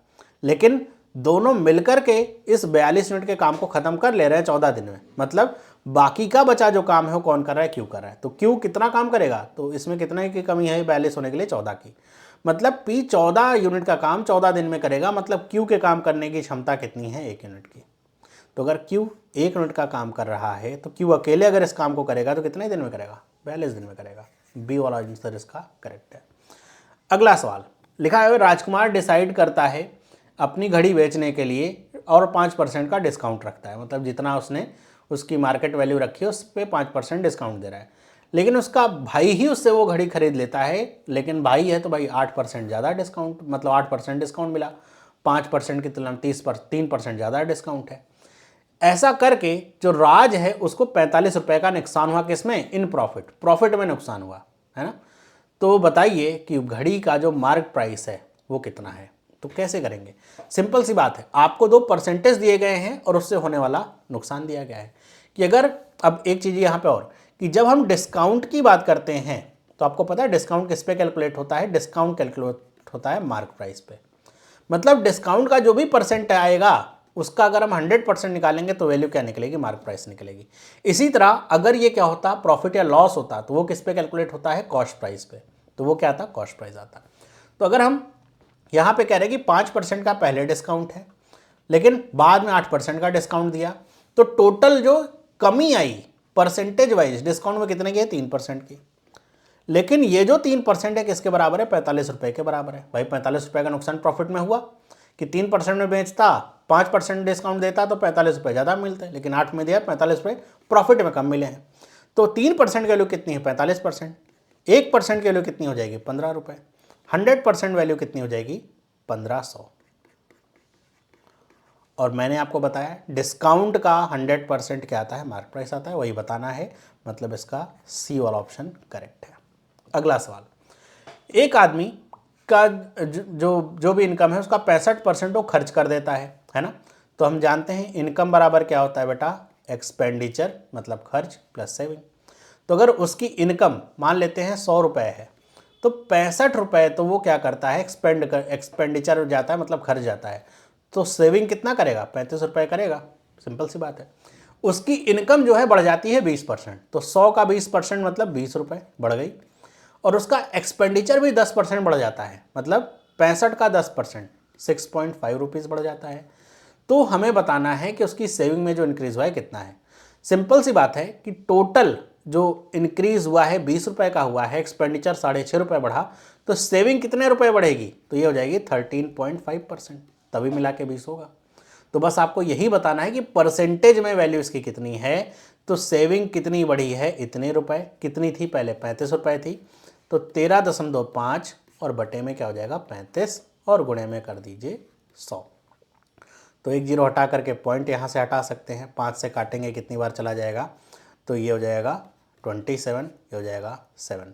लेकिन दोनों मिलकर के इस 42 यूनिट के काम को खत्म कर ले रहे हैं 14 दिन में, मतलब बाकी का बचा जो काम है वो कौन कर रहा है, क्यू कर रहा है। तो क्यू कितना काम करेगा, तो इसमें कितने की कमी है 42 होने के लिए 14 की, मतलब पी 14 यूनिट का काम 14 दिन में करेगा, मतलब क्यू के काम करने की क्षमता कितनी है 1 यूनिट की। तो अगर क्यू 1 यूनिट का काम कर रहा है तो क्यू अकेले अगर इस काम को करेगा तो कितने दिन में करेगा 42 दिन में करेगा। बी वाला आंसर इसका करेक्ट है। अगला सवाल लिखा है राजकुमार डिसाइड करता है अपनी घड़ी बेचने के लिए और 5% का डिस्काउंट रखता है, मतलब जितना उसने उसकी मार्केट वैल्यू रखी है उस पर 5% डिस्काउंट दे रहा है, लेकिन उसका भाई ही उससे वो घड़ी खरीद लेता है, लेकिन भाई है तो भाई 8% ज़्यादा डिस्काउंट, मतलब 8% डिस्काउंट मिला, 5% की तुलना में 3% ज़्यादा डिस्काउंट है। ऐसा करके जो राज है उसको 45 रुपये का नुकसान हुआ, किसमें, इन प्रॉफिट में नुकसान हुआ, है ना। तो बताइए कि घड़ी का जो मार्केट प्राइस है वो कितना है। तो कैसे करेंगे, सिंपल सी बात है, आपको 2 परसेंटेज दिए गए हैं और उससे होने वाला नुकसान दिया गया है कि अगर, अब एक चीज़ यहाँ पे और, कि जब हम डिस्काउंट की बात करते हैं तो आपको पता है डिस्काउंट किस पे कैलकुलेट होता है, डिस्काउंट कैलकुलेट होता है मार्क प्राइस पे, मतलब डिस्काउंट का जो भी परसेंट आएगा उसका अगर हम 100% निकालेंगे तो वैल्यू क्या निकलेगी, मार्क प्राइस निकलेगी। इसी तरह अगर ये क्या होता, प्रॉफिट या लॉस होता, तो वो किस पे कैलकुलेट होता है, कॉस्ट प्राइस पे, तो वो क्या आता, कॉस्ट प्राइस आता। तो अगर हम यहाँ पे कह रहे हैं कि 5% का पहले डिस्काउंट है लेकिन बाद में 8% का डिस्काउंट दिया, तो टोटल जो कमी आई परसेंटेज वाइज डिस्काउंट में कितने की है, 3% की, लेकिन ये जो 3% है किसके बराबर है, 45 रुपये के बराबर है। भाई 45 रुपये का नुकसान प्रॉफिट में हुआ कि 3% में बेचता, 5% डिस्काउंट देता तो 45 रुपये ज़्यादा मिलते, लेकिन 8 में दिया 45 रुपये प्रॉफिट में कम मिले हैं। तो 3% की वैल्यू कितनी है 45%, 1% की वैल्यू कितनी हो जाएगी 15 रुपये, 100% वैल्यू कितनी हो जाएगी 1500। और मैंने आपको बताया डिस्काउंट का 100% क्या आता है, मार्क प्राइस आता है, वही बताना है, मतलब इसका सी वाला ऑप्शन करेक्ट है। अगला सवाल, एक आदमी का जो भी इनकम है उसका 65% वो खर्च कर देता है ना। तो हम जानते हैं इनकम बराबर क्या होता है बेटा, एक्सपेंडिचर मतलब खर्च प्लस सेविंग। तो अगर उसकी इनकम मान लेते हैं 100 रुपये है, तो 65 रुपये तो वो क्या करता है, एक्सपेंडिचर जाता है मतलब खर्च जाता है। तो सेविंग कितना करेगा, 35 रुपये करेगा, सिंपल सी बात है। उसकी इनकम जो है बढ़ जाती है 20%, तो 100 का 20% मतलब 20 रुपये बढ़ गई। और उसका एक्सपेंडिचर भी 10% बढ़ जाता है, मतलब 65 का 10% 6.5 रुपीज़ बढ़ जाता है। तो हमें बताना है कि उसकी सेविंग में जो इंक्रीज हुआ है कितना है। सिंपल सी बात है कि टोटल जो इंक्रीज हुआ है 20 रुपये का हुआ है, एक्सपेंडिचर 6.5 रुपये बढ़ा, तो सेविंग कितने रुपए बढ़ेगी, तो ये हो जाएगी 13.5%, तभी मिला के 20 होगा। तो बस आपको यही बताना है कि परसेंटेज में वैल्यू इसकी कितनी है। तो सेविंग कितनी बढ़ी है, इतने रुपए, कितनी थी पहले 35 रुपये थी, तो 13.5 और बटे में क्या हो जाएगा 35 और गुणे में कर दीजिए 100। तो एक जीरो हटा करके पॉइंट यहाँ से हटा सकते हैं, 5 से काटेंगे कितनी बार चला जाएगा, तो ये हो जाएगा 27, ये हो जाएगा 7।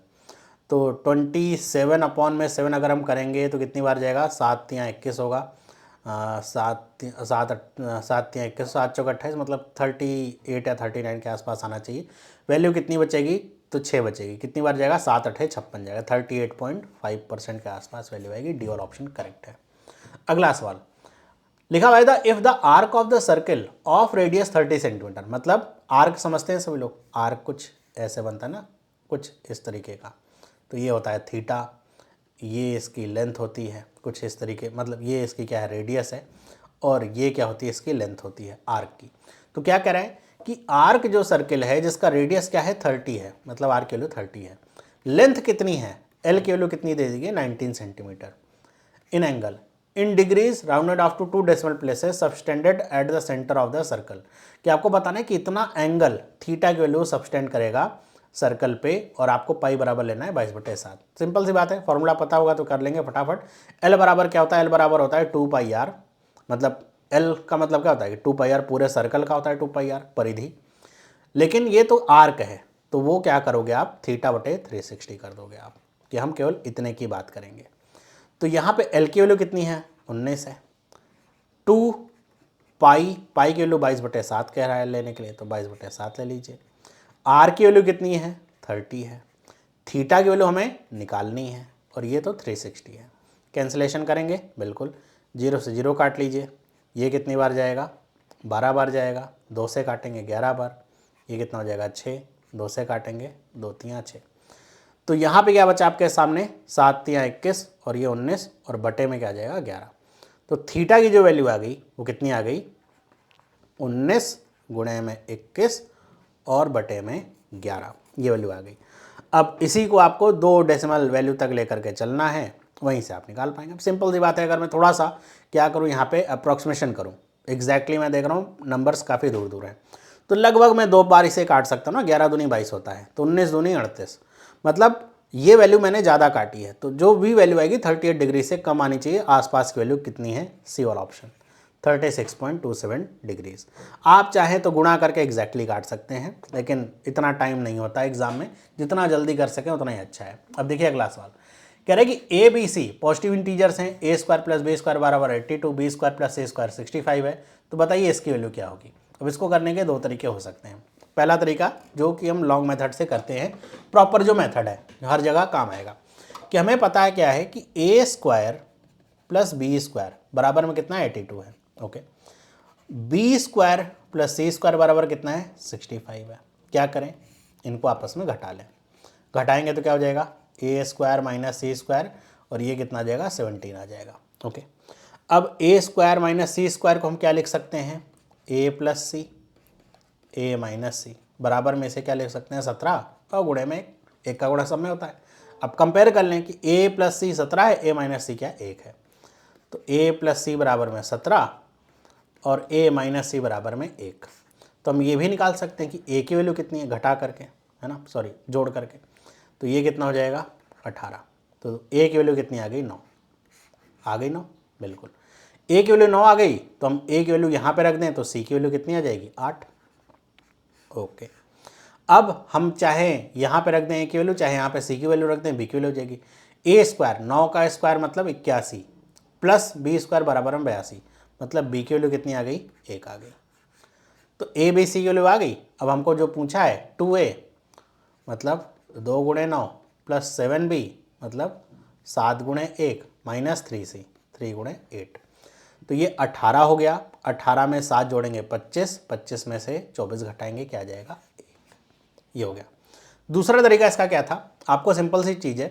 तो 27 अपॉन में 7 अगर हम करेंगे तो कितनी बार जाएगा, 7 या 21 होगा, 7 या 21, 7 चौक 28, मतलब 38 या 39 के आसपास आना चाहिए। वैल्यू कितनी बचेगी, तो 6 बचेगी। कितनी बार जाएगा, 7 8 56 जाएगा, 38.5% के आसपास वैल्यू आएगी। डी और ऑप्शन करेक्ट है। अगला सवाल लिखा हुआ है if the arc of the circle of radius 30 centimetre, मतलब आर्क समझते हैं सभी लोग, आर्क कुछ ऐसे बनता है ना, कुछ इस तरीके का। तो ये होता है थीटा, ये इसकी लेंथ होती है कुछ इस तरीके, मतलब ये इसकी क्या है, रेडियस है, और ये क्या होती है, इसकी लेंथ होती है आर्क की। तो क्या कह रहा है कि आर्क जो सर्किल है जिसका रेडियस क्या है 30 है, मतलब आर्क की वैल्यू 30 है, लेंथ कितनी है, एल की वैल्यू कितनी दे दीजिए 19 centimetre, in angle in degrees rounded off to 2 decimal places subtended at the centre of the circle. कि आपको बताना है कि इतना एंगल थीटा की वैल्यू सबस्टेंड करेगा सर्कल पे, और आपको पाई बराबर लेना है 22/7। सिंपल सी बात है, फॉर्मूला पता होगा तो कर लेंगे फटाफट। एल बराबर क्या होता है, एल बराबर होता है 2 पाई आर, मतलब एल का मतलब क्या होता है कि 2 पाई आर पूरे सर्कल का होता है, 2 पाई आर परिधि, लेकिन ये तो आर्क है, तो वो क्या करोगे आप, θ/360 कर दोगे आप, कि हम केवल इतने की बात करेंगे। तो यहाँ पे एल की वैल्यू कितनी है, 19 है, 2 पाई की वैल्यू 22/7 कह रहा है लेने के लिए, तो 22/7 ले लीजिए। आर की वैल्यू कितनी है, 30 है, थीटा की वैल्यू हमें निकालनी है, और ये तो 360 है। कैंसिलेशन करेंगे, बिल्कुल 0 से 0 काट लीजिए, ये कितनी बार जाएगा, 12 बार जाएगा, 2 से काटेंगे 11 बार, ये कितना हो जाएगा 6, 2 से काटेंगे 2 3 6। तो यहाँ पे क्या बचा आपके सामने, 7 3 21 और ये 19, और बटे में क्या आ जाएगा 11। तो थीटा की जो वैल्यू आ गई वो कितनी आ गई, 19 गुणे में 21 और बटे में 11, ये वैल्यू आ गई। अब इसी को आपको 2 डेसिमल वैल्यू तक लेकर के चलना है, वहीं से आप निकाल पाएंगे। अब सिंपल सी बात है, अगर मैं थोड़ा सा क्या करूँ यहाँ पे अप्रॉक्सीमेशन करूँ, एग्जैक्टली मैं देख रहा हूँ नंबर्स काफ़ी दूर दूर हैं, तो लगभग मैं 2 बार इसे काट सकता हूँ ना, 11 दूनी 22 होता है, तो 19 दूनी 38, मतलब ये वैल्यू मैंने ज़्यादा काटी है, तो जो भी वैल्यू आएगी 38 डिग्री से कम आनी चाहिए। आसपास की वैल्यू कितनी है, सी वाला ऑप्शन 36.27 डिग्रीज। आप चाहें तो गुणा करके एग्जैक्टली काट सकते हैं, लेकिन इतना टाइम नहीं होता एग्जाम में, जितना जल्दी कर सकें उतना ही अच्छा है। अब देखिए अगला सवाल कह रहे हैं कि A B C positive integers हैं, a² + b² बराबर 82, b² + c² 65 है, तो बताइए इसकी वैल्यू क्या होगी। अब इसको करने के 2 तरीके हो सकते हैं। पहला तरीका जो कि हम लॉन्ग मेथड से करते हैं, प्रॉपर जो मेथड है हर जगह काम आएगा, कि हमें पता है क्या है कि a² + b² बराबर में कितना है 82 है, ओके, b² + c² बराबर कितना है 65 है। क्या करें, इनको आपस में घटा लें, घटाएंगे तो क्या हो जाएगा a² - c² और ये कितना आ जाएगा 17 आ जाएगा, ओके। अब a² - c² को हम क्या लिख सकते हैं, a + c, a - c बराबर में से क्या लिख सकते हैं 17 और गुणे में 1 का गुणा सब में होता है। अब कंपेयर कर लें कि a + c 17 है, a - c क्या 1 है, तो a + c बराबर में 17 और a - c बराबर में 1। तो हम ये भी निकाल सकते हैं कि a की वैल्यू कितनी है घटा करके, है ना, सॉरी जोड़ करके, तो ये कितना हो जाएगा 18। तो a की वैल्यू कितनी आ गई 9, आ गई 9, बिल्कुल a की वैल्यू 9 आ गई, तो हम a की वैल्यू यहाँ पे रख दें तो c की वैल्यू कितनी आ जाएगी 8, ओके। अब हम चाहें यहाँ पे रख दें a की वैल्यू, चाहे यहाँ पे c की वैल्यू रख दें, b की वैल्यू हो जाएगी a², 9 का स्क्वायर मतलब 81 + b² बराबर में 82, मतलब b की वैल्यू कितनी आ गई 1 आ गई। तो ए बी सी की वैल्यू आ गई। अब हमको जो पूछा है 2a मतलब 2 गुणे 9 प्लस 7b मतलब 7 गुणे 1 माइनस 3c 3 गुणे 8, तो ये 18 हो गया। 18 में 7 जोड़ेंगे 25, 25 में से 24 घटाएंगे क्या आ जाएगा 1, ये हो गया। दूसरा तरीका इसका क्या था, आपको सिंपल सी चीज़ है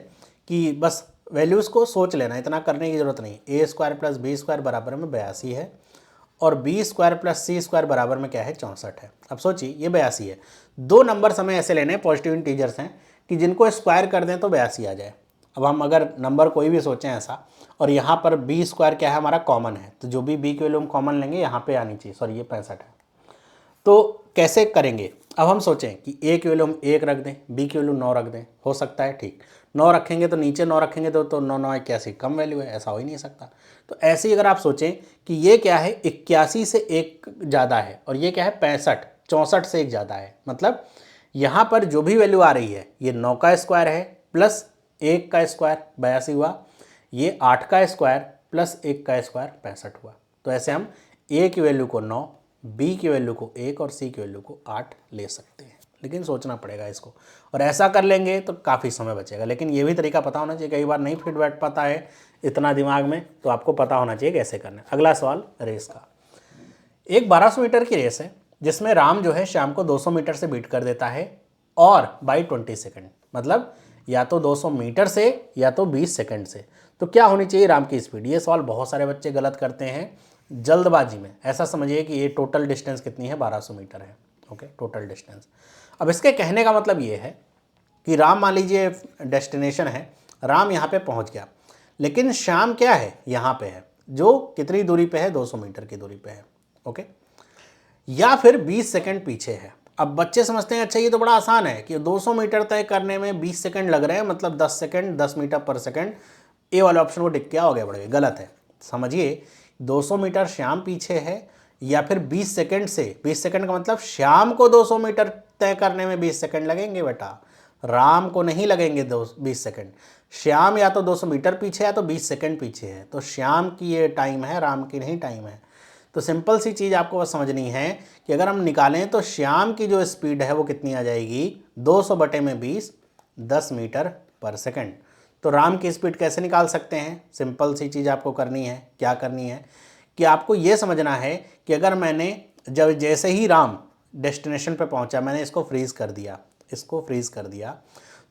कि बस वैल्यूज़ को सोच लेना, इतना करने की जरूरत नहीं। ए स्क्वायर प्लस बी स्क्वायर बराबर में 82 है और बी स्क्वायर प्लस सी स्क्वायर बराबर में क्या है 64 है। अब सोचिए ये 82 है, दो नंबर हमें ऐसे लेने हैं पॉजिटिव इंटीजर्स हैं कि जिनको स्क्वायर कर दें तो 82 आ जाए। अब हम अगर नंबर कोई भी सोचें ऐसा, और यहाँ पर बी स्क्वायर क्या है हमारा कॉमन है, तो जो भी बी की वैल्यू हम कॉमन लेंगे यहाँ पे आनी चाहिए, सॉरी ये 65 है। तो कैसे करेंगे, अब हम सोचें कि ए की वैल्यू हम 1 रख दें, बी की वैल्यू 9 रख दें, हो सकता है ठीक। 9 रखेंगे तो नीचे 9 रखेंगे तो 9 9 81 कम वैल्यू है, ऐसा हो ही नहीं सकता। तो ऐसे ही अगर आप सोचें कि ये क्या है 81 से 1 ज़्यादा है और ये क्या है 65 64 से 1 ज़्यादा है, मतलब यहाँ पर जो भी वैल्यू आ रही है ये 9 का स्क्वायर है प्लस 1 का स्क्वायर 82 हुआ, ये 8 का स्क्वायर प्लस 1 का स्क्वायर 65 हुआ। तो ऐसे हम ए की वैल्यू को 9, बी की वैल्यू को 1 और सी की वैल्यू को 8 ले सकते हैं, लेकिन सोचना पड़ेगा इसको। और ऐसा कर लेंगे तो काफ़ी समय बचेगा, लेकिन ये भी तरीका पता होना चाहिए, कई बार नहीं फिट बैठ पाता है इतना दिमाग में, तो आपको पता होना चाहिए कैसे करना है। अगला सवाल रेस का। एक 1200 मीटर की रेस है जिसमें राम जो है श्याम को 200 मीटर से बीट कर देता है और बाई 20 सेकेंड, मतलब या तो 200 मीटर से या तो 20 सेकेंड से। तो क्या होनी चाहिए राम की स्पीड। ये सवाल बहुत सारे बच्चे गलत करते हैं जल्दबाजी में। ऐसा समझिए कि ये टोटल डिस्टेंस कितनी है 1200 मीटर है, ओके टोटल डिस्टेंस। अब इसके कहने का मतलब ये है कि राम मान लीजिए डेस्टिनेशन है, राम यहाँ पे पहुँच गया, लेकिन श्याम क्या है यहाँ पे है, जो कितनी दूरी पे है 200 मीटर की दूरी पे है, ओके, या फिर 20 सेकंड पीछे है। अब बच्चे समझते हैं अच्छा ये तो बड़ा आसान है कि 200 मीटर तय करने में 20 सेकंड लग रहे हैं, मतलब 10 सेकंड 10 मीटर पर सेकंड, ए वाले ऑप्शन को टिक किया हो गया बड़े, गलत है। समझिए 200 मीटर श्याम पीछे है या फिर 20 सेकंड से, 20 सेकंड का मतलब श्याम को 200 मीटर तय करने में 20 सेकंड लगेंगे बेटा, राम को नहीं लगेंगे 20 सेकंड। श्याम या तो 200 मीटर पीछे है तो 20 सेकंड पीछे है, तो श्याम की ये टाइम है, राम की नहीं टाइम है। तो सिंपल सी चीज़ आपको बस समझनी है कि अगर हम निकालें तो श्याम की जो स्पीड है वो कितनी आ जाएगी 200 बटे में 20 10 मीटर पर सेकंड। तो राम की स्पीड कैसे निकाल सकते हैं, सिंपल सी चीज़ आपको करनी है, क्या करनी है कि आपको ये समझना है कि अगर मैंने जब जैसे ही राम डेस्टिनेशन पे पहुंचा मैंने इसको फ्रीज कर दिया, इसको फ्रीज कर दिया,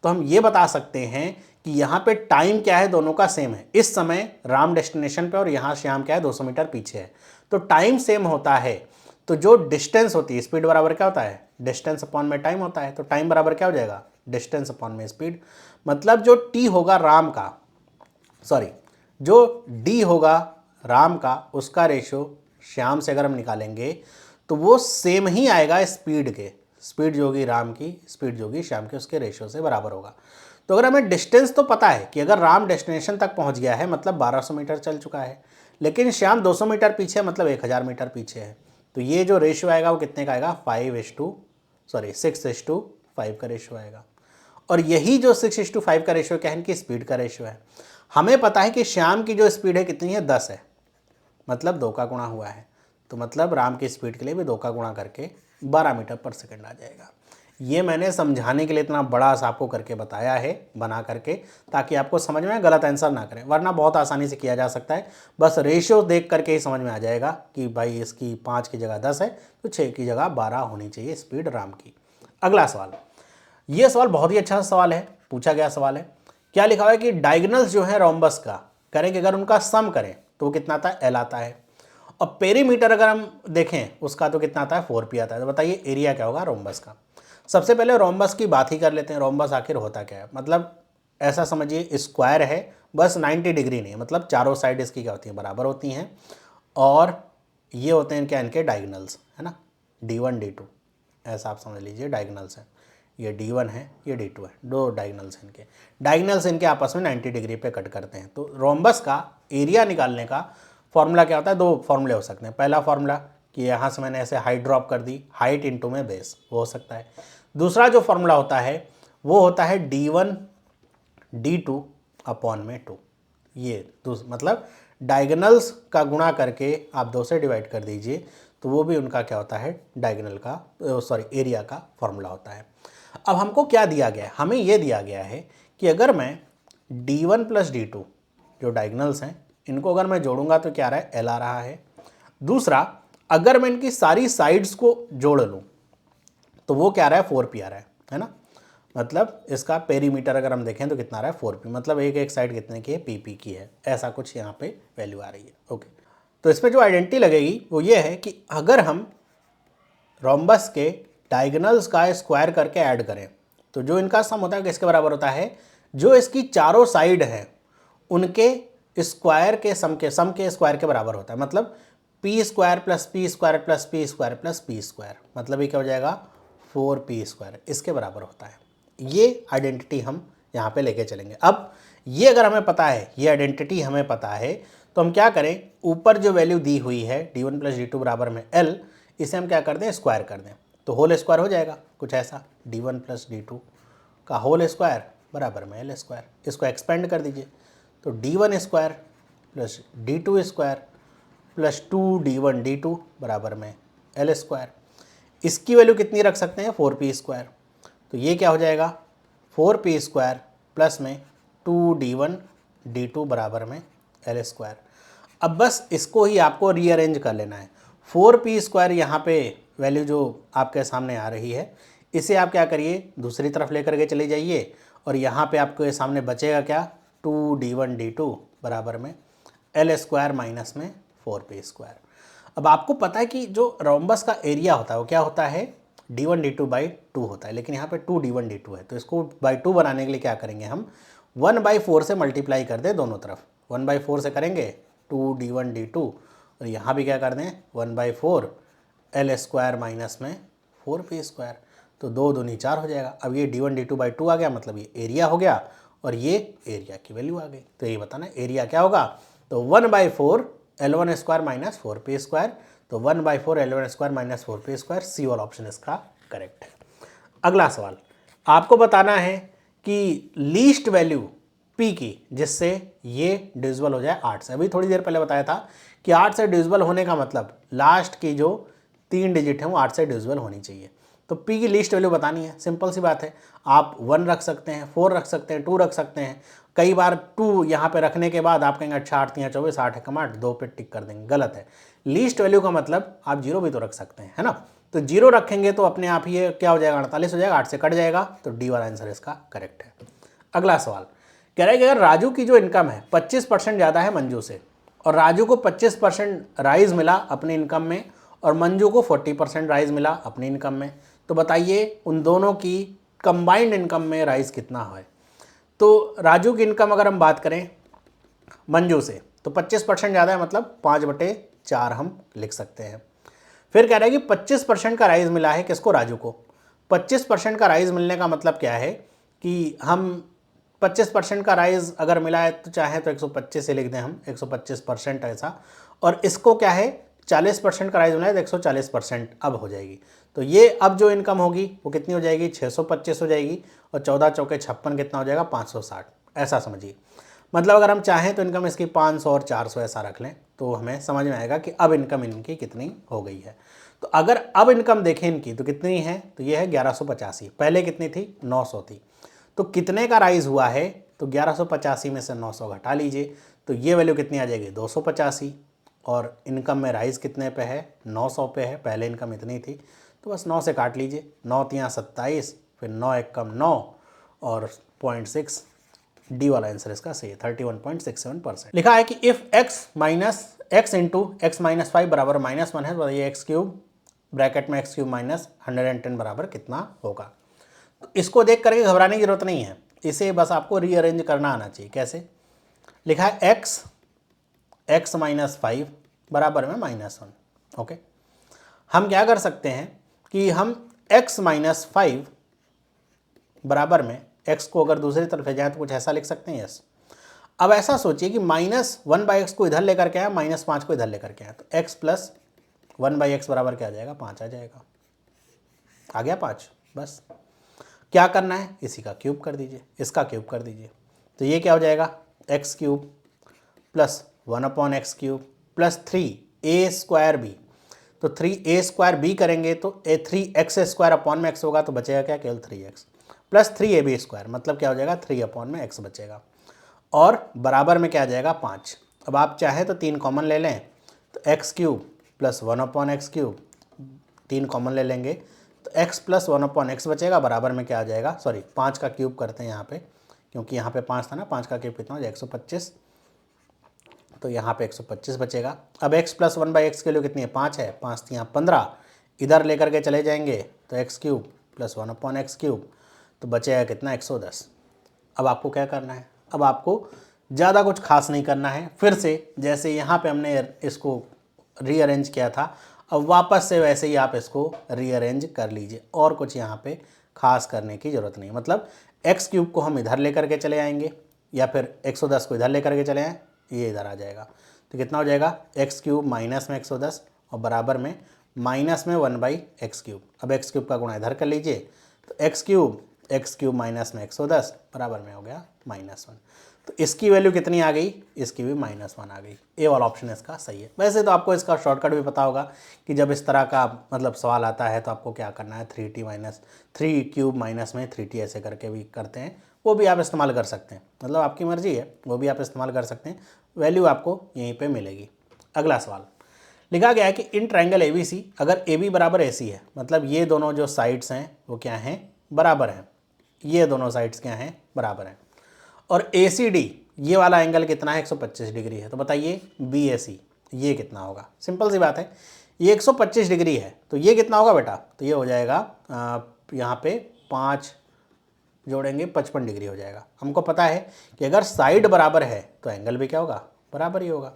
तो हम ये बता सकते हैं कि यहाँ पे टाइम क्या है दोनों का सेम है। इस समय राम डेस्टिनेशन पे और यहाँ श्याम क्या है 200 मीटर पीछे है, तो टाइम सेम होता है। तो जो डिस्टेंस होती है स्पीड बराबर क्या होता है डिस्टेंस अपॉन में टाइम होता है, तो टाइम बराबर क्या हो जाएगा डिस्टेंस अपॉन में स्पीड। मतलब जो टी होगा राम का, सॉरी जो डी होगा राम का, उसका रेशो श्याम से अगर हम निकालेंगे तो वो सेम ही आएगा स्पीड के, स्पीड जो होगी राम की, स्पीड जो होगी श्याम के, उसके रेशो से बराबर होगा। तो अगर हमें डिस्टेंस तो पता है कि अगर राम डेस्टिनेशन तक पहुंच गया है मतलब 1200 मीटर चल चुका है, लेकिन श्याम 200 मीटर पीछे मतलब 1000 मीटर पीछे है, तो ये जो रेशियो आएगा वो कितने का आएगा 6:5 का रेशियो आएगा। और यही जो 6:5 का रेशियो क्या है इनकी स्पीड का रेशियो है। हमें पता है कि श्याम की जो स्पीड है कितनी है 10 है, मतलब 2 का गुणा हुआ है, तो मतलब राम की स्पीड के लिए भी 2 का गुणा करके 12 मीटर पर सेकंड आ जाएगा। ये मैंने समझाने के लिए इतना बड़ा सा आपको करके बताया है बना करके, ताकि आपको समझ में गलत आंसर ना करें, वरना बहुत आसानी से किया जा सकता है। बस रेशियो देख करके ही समझ में आ जाएगा कि भाई इसकी 5 की जगह 10 है तो 6 की जगह 12 होनी चाहिए स्पीड राम की। अगला सवाल, ये सवाल बहुत ही अच्छा सवाल है, पूछा गया सवाल है। क्या लिखा हुआ है कि डायगोनल्स जो है रोम्बस का करेंगे अगर उनका सम करें तो वो कितना आता है एल आता है, और पेरीमीटर अगर हम देखें उसका तो कितना आता है 4p आता है। तो बताइए एरिया क्या होगा रोम्बस का। सबसे पहले रोम्बस की बात ही कर लेते हैं, रोम्बस आखिर होता क्या है। मतलब ऐसा समझिए स्क्वायर है बस 90 डिग्री नहीं, मतलब चारों साइड इसकी क्या होती हैं बराबर होती हैं, और ये होते हैं क्या इनके डायगोनल्स है ना, D1 D2 ऐसा आप समझ लीजिए डायगोनल्स है, ये D1 है ये D2 है, दो डायगोनल्स हैं इनके, डायगोनल्स इनके आपस में 90 डिग्री पे कट करते हैं। तो रोम्बस का एरिया निकालने का फॉर्मूला क्या होता है, दो फॉर्मूले हो सकते हैं। पहला फॉर्मूला कि यहाँ से मैंने ऐसे हाइट ड्रॉप कर दी, हाइट इंटू में बेस, वो हो सकता है। दूसरा जो फॉर्मूला होता है वो होता है D1 D2 अपॉन में 2, ये मतलब डायगोनल्स का गुणा करके आप 2 से डिवाइड कर दीजिए तो वो भी उनका क्या होता है, डायगोनल का एरिया का फॉर्मूला होता है। अब हमको क्या दिया गया है, हमें ये दिया गया है कि अगर मैं d1 प्लस d2 जो डायगोनल्स हैं इनको अगर मैं जोड़ूंगा तो क्या आ रहा है, l आ रहा है। दूसरा, अगर मैं इनकी सारी साइड्स को जोड़ लूँ तो वो क्या आ रहा है, 4p आ रहा है ना। मतलब इसका पेरीमीटर अगर हम देखें तो कितना आ रहा है, 4p, मतलब एक एक साइड कितने की है, pp की है, ऐसा कुछ यहाँ पे वैल्यू आ रही है। ओके, तो इसमें जो आइडेंटिटी लगेगी वो ये है कि अगर हम रोम्बस के डायगोनल्स का स्क्वायर करके ऐड करें तो जो इनका सम होता है किसके बराबर होता है, जो इसकी चारों साइड हैं उनके स्क्वायर के सम के स्क्वायर के बराबर होता है। मतलब P square plus P square plus P square plus P square, मतलब ये क्या हो जाएगा, 4p स्क्वायर, इसके बराबर होता है। ये आइडेंटिटी हम यहाँ पे लेके चलेंगे। अब ये अगर हमें पता है, ये आइडेंटिटी हमें पता है, तो हम क्या करें, ऊपर जो वैल्यू दी हुई है d1 प्लस d2 बराबर में l, इसे हम क्या कर दें, स्क्वायर कर दें, तो होल स्क्वायर हो जाएगा कुछ ऐसा, d1 प्लस d2 का होल स्क्वायर बराबर में l स्क्वायर। इसको एक्सपेंड कर दीजिए, तो d1 square plus d2 square plus 2d1 d2 बराबर में l स्क्वायर। इसकी वैल्यू कितनी रख सकते हैं, 4p स्क्वायर, तो ये क्या हो जाएगा, 4p स्क्वायर प्लस में 2d1 d2 बराबर में l स्क्वायर। अब बस इसको ही आपको रीअरेंज कर लेना है। 4p स्क्वायर यहाँ पे वैल्यू जो आपके सामने आ रही है, इसे आप क्या करिए, दूसरी तरफ लेकर के चले जाइए, और यहाँ पे आपको ये सामने बचेगा क्या, 2d1 d2 बराबर में l स्क्वायर माइनस में 4p स्क्वायर। अब आपको पता है कि जो रोम्बस का एरिया होता है वो क्या होता है, d1 d2 बाई 2 होता है, लेकिन यहाँ पे 2d1 d2 है, तो इसको बाई 2 बनाने के लिए क्या करेंगे, हम 1/4 से मल्टीप्लाई कर दें दोनों तरफ। 1/4 से करेंगे 2d1 d2, और यहाँ भी क्या कर दें, 1/4 l स्क्वायर माइनस में 4p स्क्वायर, तो 2 दूनी 4 हो जाएगा। अब ये d1 d2 बाई 2 आ गया, मतलब ये एरिया हो गया, और ये एरिया की वैल्यू आ गई। तो ये बताना एरिया क्या होगा, तो 1/4 l1 square minus 4p square, तो 1/4 l1 square minus 4p square, सी वाला ऑप्शन इसका करेक्ट है। अगला सवाल, आपको बताना है कि लीस्ट वैल्यू p की जिससे ये डिविजिबल हो जाए 8 से। अभी थोड़ी देर पहले बताया था कि 8 से डिविजिबल होने का मतलब लास्ट की जो 3 डिजिट है वो 8 से डिविजिबल होनी चाहिए। तो p की लीस्ट वैल्यू बतानी है, सिंपल सी बात है, आप 1 रख सकते हैं, 4 रख सकते हैं, 2 रख सकते हैं। कई बार 2 यहाँ पे रखने के बाद आप कहेंगे अच्छा 8 3 24 8 है 8, 2 पे टिक कर देंगे, गलत है। लीस्ट वैल्यू का मतलब आप 0 भी तो रख सकते हैं, है ना। तो 0 रखेंगे तो अपने आप ही ये क्या हो जाएगा, 48 हो जाएगा, 8 से कट जाएगा, तो डी वाला आंसर इसका करेक्ट है। अगला सवाल कह रहा है कि अगर राजू की जो इनकम है 25% ज़्यादा है मंजू से, और राजू को 25% राइज मिला अपनी इनकम में, और मंजू को 40% राइज मिला अपनी इनकम में, तो बताइए उन दोनों की कंबाइंड इनकम में राइज कितना है। तो राजू की इनकम अगर हम बात करें मंजू से, तो 25% ज़्यादा है, मतलब 5/4 हम लिख सकते हैं। फिर कह रहा है कि 25% का राइज मिला है किसको, राजू को। 25% का राइज मिलने का मतलब क्या है कि हम 25% का राइज अगर मिला है तो चाहे तो 125 से लिख दें हम, 125% ऐसा, और इसको क्या है 40% का राइज मिला है तो 140% अब हो जाएगी। तो ये अब जो इनकम होगी वो कितनी हो जाएगी, 625 हो जाएगी, और 14 चौके 56 कितना हो जाएगा, 560, ऐसा समझिए। मतलब अगर हम चाहें तो इनकम इसकी 500 और 400 ऐसा रख लें तो हमें समझ में आएगा कि अब इनकम इनकी कितनी हो गई है। तो अगर अब इनकम देखें इनकी तो कितनी है, तो ये है 1185, पहले कितनी थी, 900 थी। तो कितने का राइज हुआ है, तो 1185 में से 900 घटा लीजिए, तो ये वैल्यू कितनी आ जाएगी, 285, और इनकम में राइज कितने पे है, 900 पे है, पहले इनकम इतनी थी, तो बस 9 से काट लीजिए, 9 तियाँ 27, फिर 9 एक कम 9 और 0.6, डी वाला आंसर इसका सही है, 31.67%। लिखा है कि if x into x minus 5 बराबर -1 है, तो ये x³ ब्रैकेट में x³ माइनस 110 बराबर कितना होगा। तो इसको देख करके घबराने की जरूरत नहीं है, इसे बस आपको रीअरेंज करना आना चाहिए। कैसे लिखा है, x माइनस 5 बराबर में -1। ओके, हम क्या कर सकते हैं कि हम x माइनस 5 बराबर में x को अगर दूसरी तरफ ले जाए तो कुछ ऐसा लिख सकते हैं, यस। अब ऐसा सोचिए कि -1/x को इधर लेकर के आया, -5 को इधर लेकर के आया, तो x प्लस 1/x बराबर क्या आ जाएगा, 5 आ जाएगा। आ गया 5, बस क्या करना है, इसी का क्यूब कर दीजिए, इसका क्यूब कर दीजिए, तो ये क्या हो जाएगा, x³ plus 1/x³ plus 3a² b। तो 3a² b करेंगे तो 3x² अपॉन में x होगा, तो बचेगा क्या, केवल 3x प्लस 3ab², मतलब क्या हो जाएगा 3 अपॉन में x बचेगा, और बराबर में क्या आ जाएगा 5। अब आप चाहे तो 3 कॉमन ले लें, तो x³ plus 1 upon x³, 3 common ले लेंगे तो x प्लस 1 अपॉन x बचेगा, बराबर में क्या आ जाएगा, सॉरी 5 का क्यूब करते हैं यहाँ पे, क्योंकि यहाँ पे 5 था ना, 5 का क्यूब कितना हो जाएगा 125, तो यहाँ पे 125 बचेगा। अब x प्लस 1/x के लिए कितनी है, 5 है, 5 थी यहाँ 15, इधर लेकर के चले जाएंगे तो x³ प्लस 1 अपॉन x³, तो बचेगा कितना 110। अब आपको क्या करना है, अब आपको ज़्यादा कुछ खास नहीं करना है, फिर से जैसे यहाँ पे हमने इसको रीअरेंज किया था, अब वापस से वैसे ही आप इसको रीअरेंज कर लीजिए, और कुछ यहाँ पे खास करने की ज़रूरत नहीं। मतलब x³ को हम इधर लेकर के चले आएंगे, या फिर 110 को इधर लेकर के चले आएँ, ये इधर आ जाएगा, तो कितना हो जाएगा x³ माइनस में 110 और बराबर में माइनस में 1/x³। अब x³ का गुणा इधर कर लीजिए, तो x³ माइनस में 110 बराबर में हो गया -1। तो इसकी वैल्यू कितनी आ गई, इसकी भी -1 आ गई। ए वाला ऑप्शन इसका सही है। वैसे तो आपको इसका शॉर्टकट भी पता होगा कि जब इस तरह का मतलब सवाल आता है तो आपको क्या करना है, 3 माइनस में 3t ऐसे करके भी करते हैं, वो भी आप इस्तेमाल कर सकते हैं, मतलब आपकी मर्जी है, वो भी आप इस्तेमाल कर सकते हैं, वैल्यू आपको यहीं पे मिलेगी। अगला सवाल लिखा गया है कि इन ट्रायंगल ABC अगर AB बराबर AC है, मतलब ये दोनों जो साइड्स हैं वो क्या हैं, बराबर हैं, ये दोनों साइड्स क्या हैं, बराबर हैं, और ACD ये वाला एंगल कितना है, 125 डिग्री है, तो बताइए BAC ये कितना होगा। सिंपल सी बात है, ये 125 डिग्री है तो ये कितना होगा बेटा, तो ये हो जाएगा यहाँ पे 5 जोड़ेंगे 55 डिग्री हो जाएगा। हमको पता है कि अगर साइड बराबर है तो एंगल भी क्या होगा, बराबर ही होगा,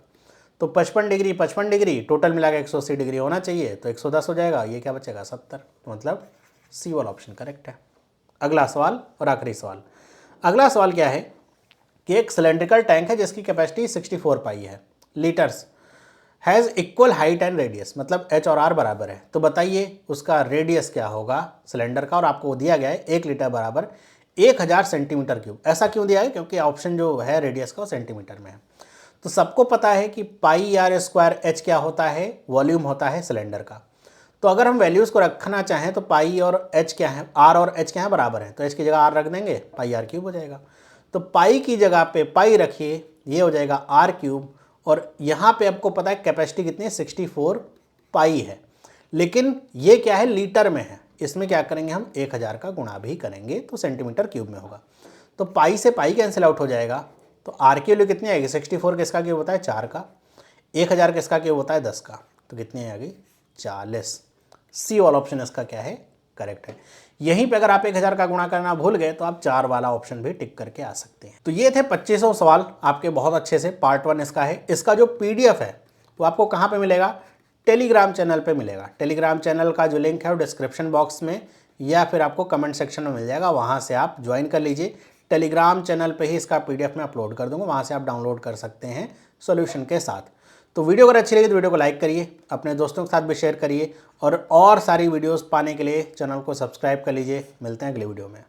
तो 55 डिग्री टोटल मिला के 180 डिग्री होना चाहिए, तो 110 हो जाएगा, ये क्या बचेगा 70, मतलब सी वाला ऑप्शन करेक्ट है। अगला सवाल और आखिरी सवाल। अगला सवाल क्या है कि एक सिलेंड्रिकल टैंक है जिसकी कैपेसिटी 64 पाई है litres, has equal height and radius, मतलब h और r बराबर है, तो बताइए उसका रेडियस क्या होगा सिलेंडर का, और आपको दिया गया है 1 लीटर बराबर 1000 सेंटीमीटर क्यूब। ऐसा क्यों दिया है, क्योंकि ऑप्शन जो है रेडियस का वो सेंटीमीटर में है। तो सबको पता है कि πr² h क्या होता है, वॉल्यूम होता है सिलेंडर का। तो अगर हम वैल्यूज़ को रखना चाहें तो पाई और h क्या है, r और h क्या है, बराबर है, तो h की जगह r रख देंगे, πr³ हो जाएगा। तो पाई की जगह पे पाई रखिए, ये हो जाएगा r³, और यहाँ पे आपको पता है कैपेसिटी कितनी है, 64 पाई है, लेकिन ये क्या है, लीटर में है, इसमें क्या करेंगे हम 1000 का गुणा भी करेंगे तो सेंटीमीटर क्यूब में होगा। तो पाई से पाई कैंसिल आउट हो जाएगा, तो r की वैल्यू कितनी आएगी, 64 किसका क्यूब होता है 4 का, 1000 किसका क्यूब होता है 10 का, तो कितनी आएगी 40। सी वाला ऑप्शन इसका क्या है, करेक्ट है। यहीं पे अगर आप 1000 का गुणा करना भूल गए तो आप 4 वाला ऑप्शन भी टिक करके आ सकते हैं। तो ये थे 2500 सवाल आपके बहुत अच्छे से, पार्ट 1 इसका है। इसका जो PDF है वो आपको कहाँ पे मिलेगा, टेलीग्राम चैनल पे मिलेगा। टेलीग्राम चैनल का जो लिंक है वो डिस्क्रिप्शन बॉक्स में या फिर आपको कमेंट सेक्शन में मिल जाएगा, वहाँ से आप ज्वाइन कर लीजिए। टेलीग्राम चैनल पे ही इसका PDF मैं अपलोड कर दूँगा, वहाँ से आप डाउनलोड कर सकते हैं सॉल्यूशन के साथ। तो वीडियो अगर अच्छी लगी तो वीडियो को लाइक करिए, अपने दोस्तों के साथ भी शेयर करिए, और सारी वीडियोस पाने के लिए चैनल को सब्सक्राइब कर लीजिए। मिलते हैं अगले वीडियो में।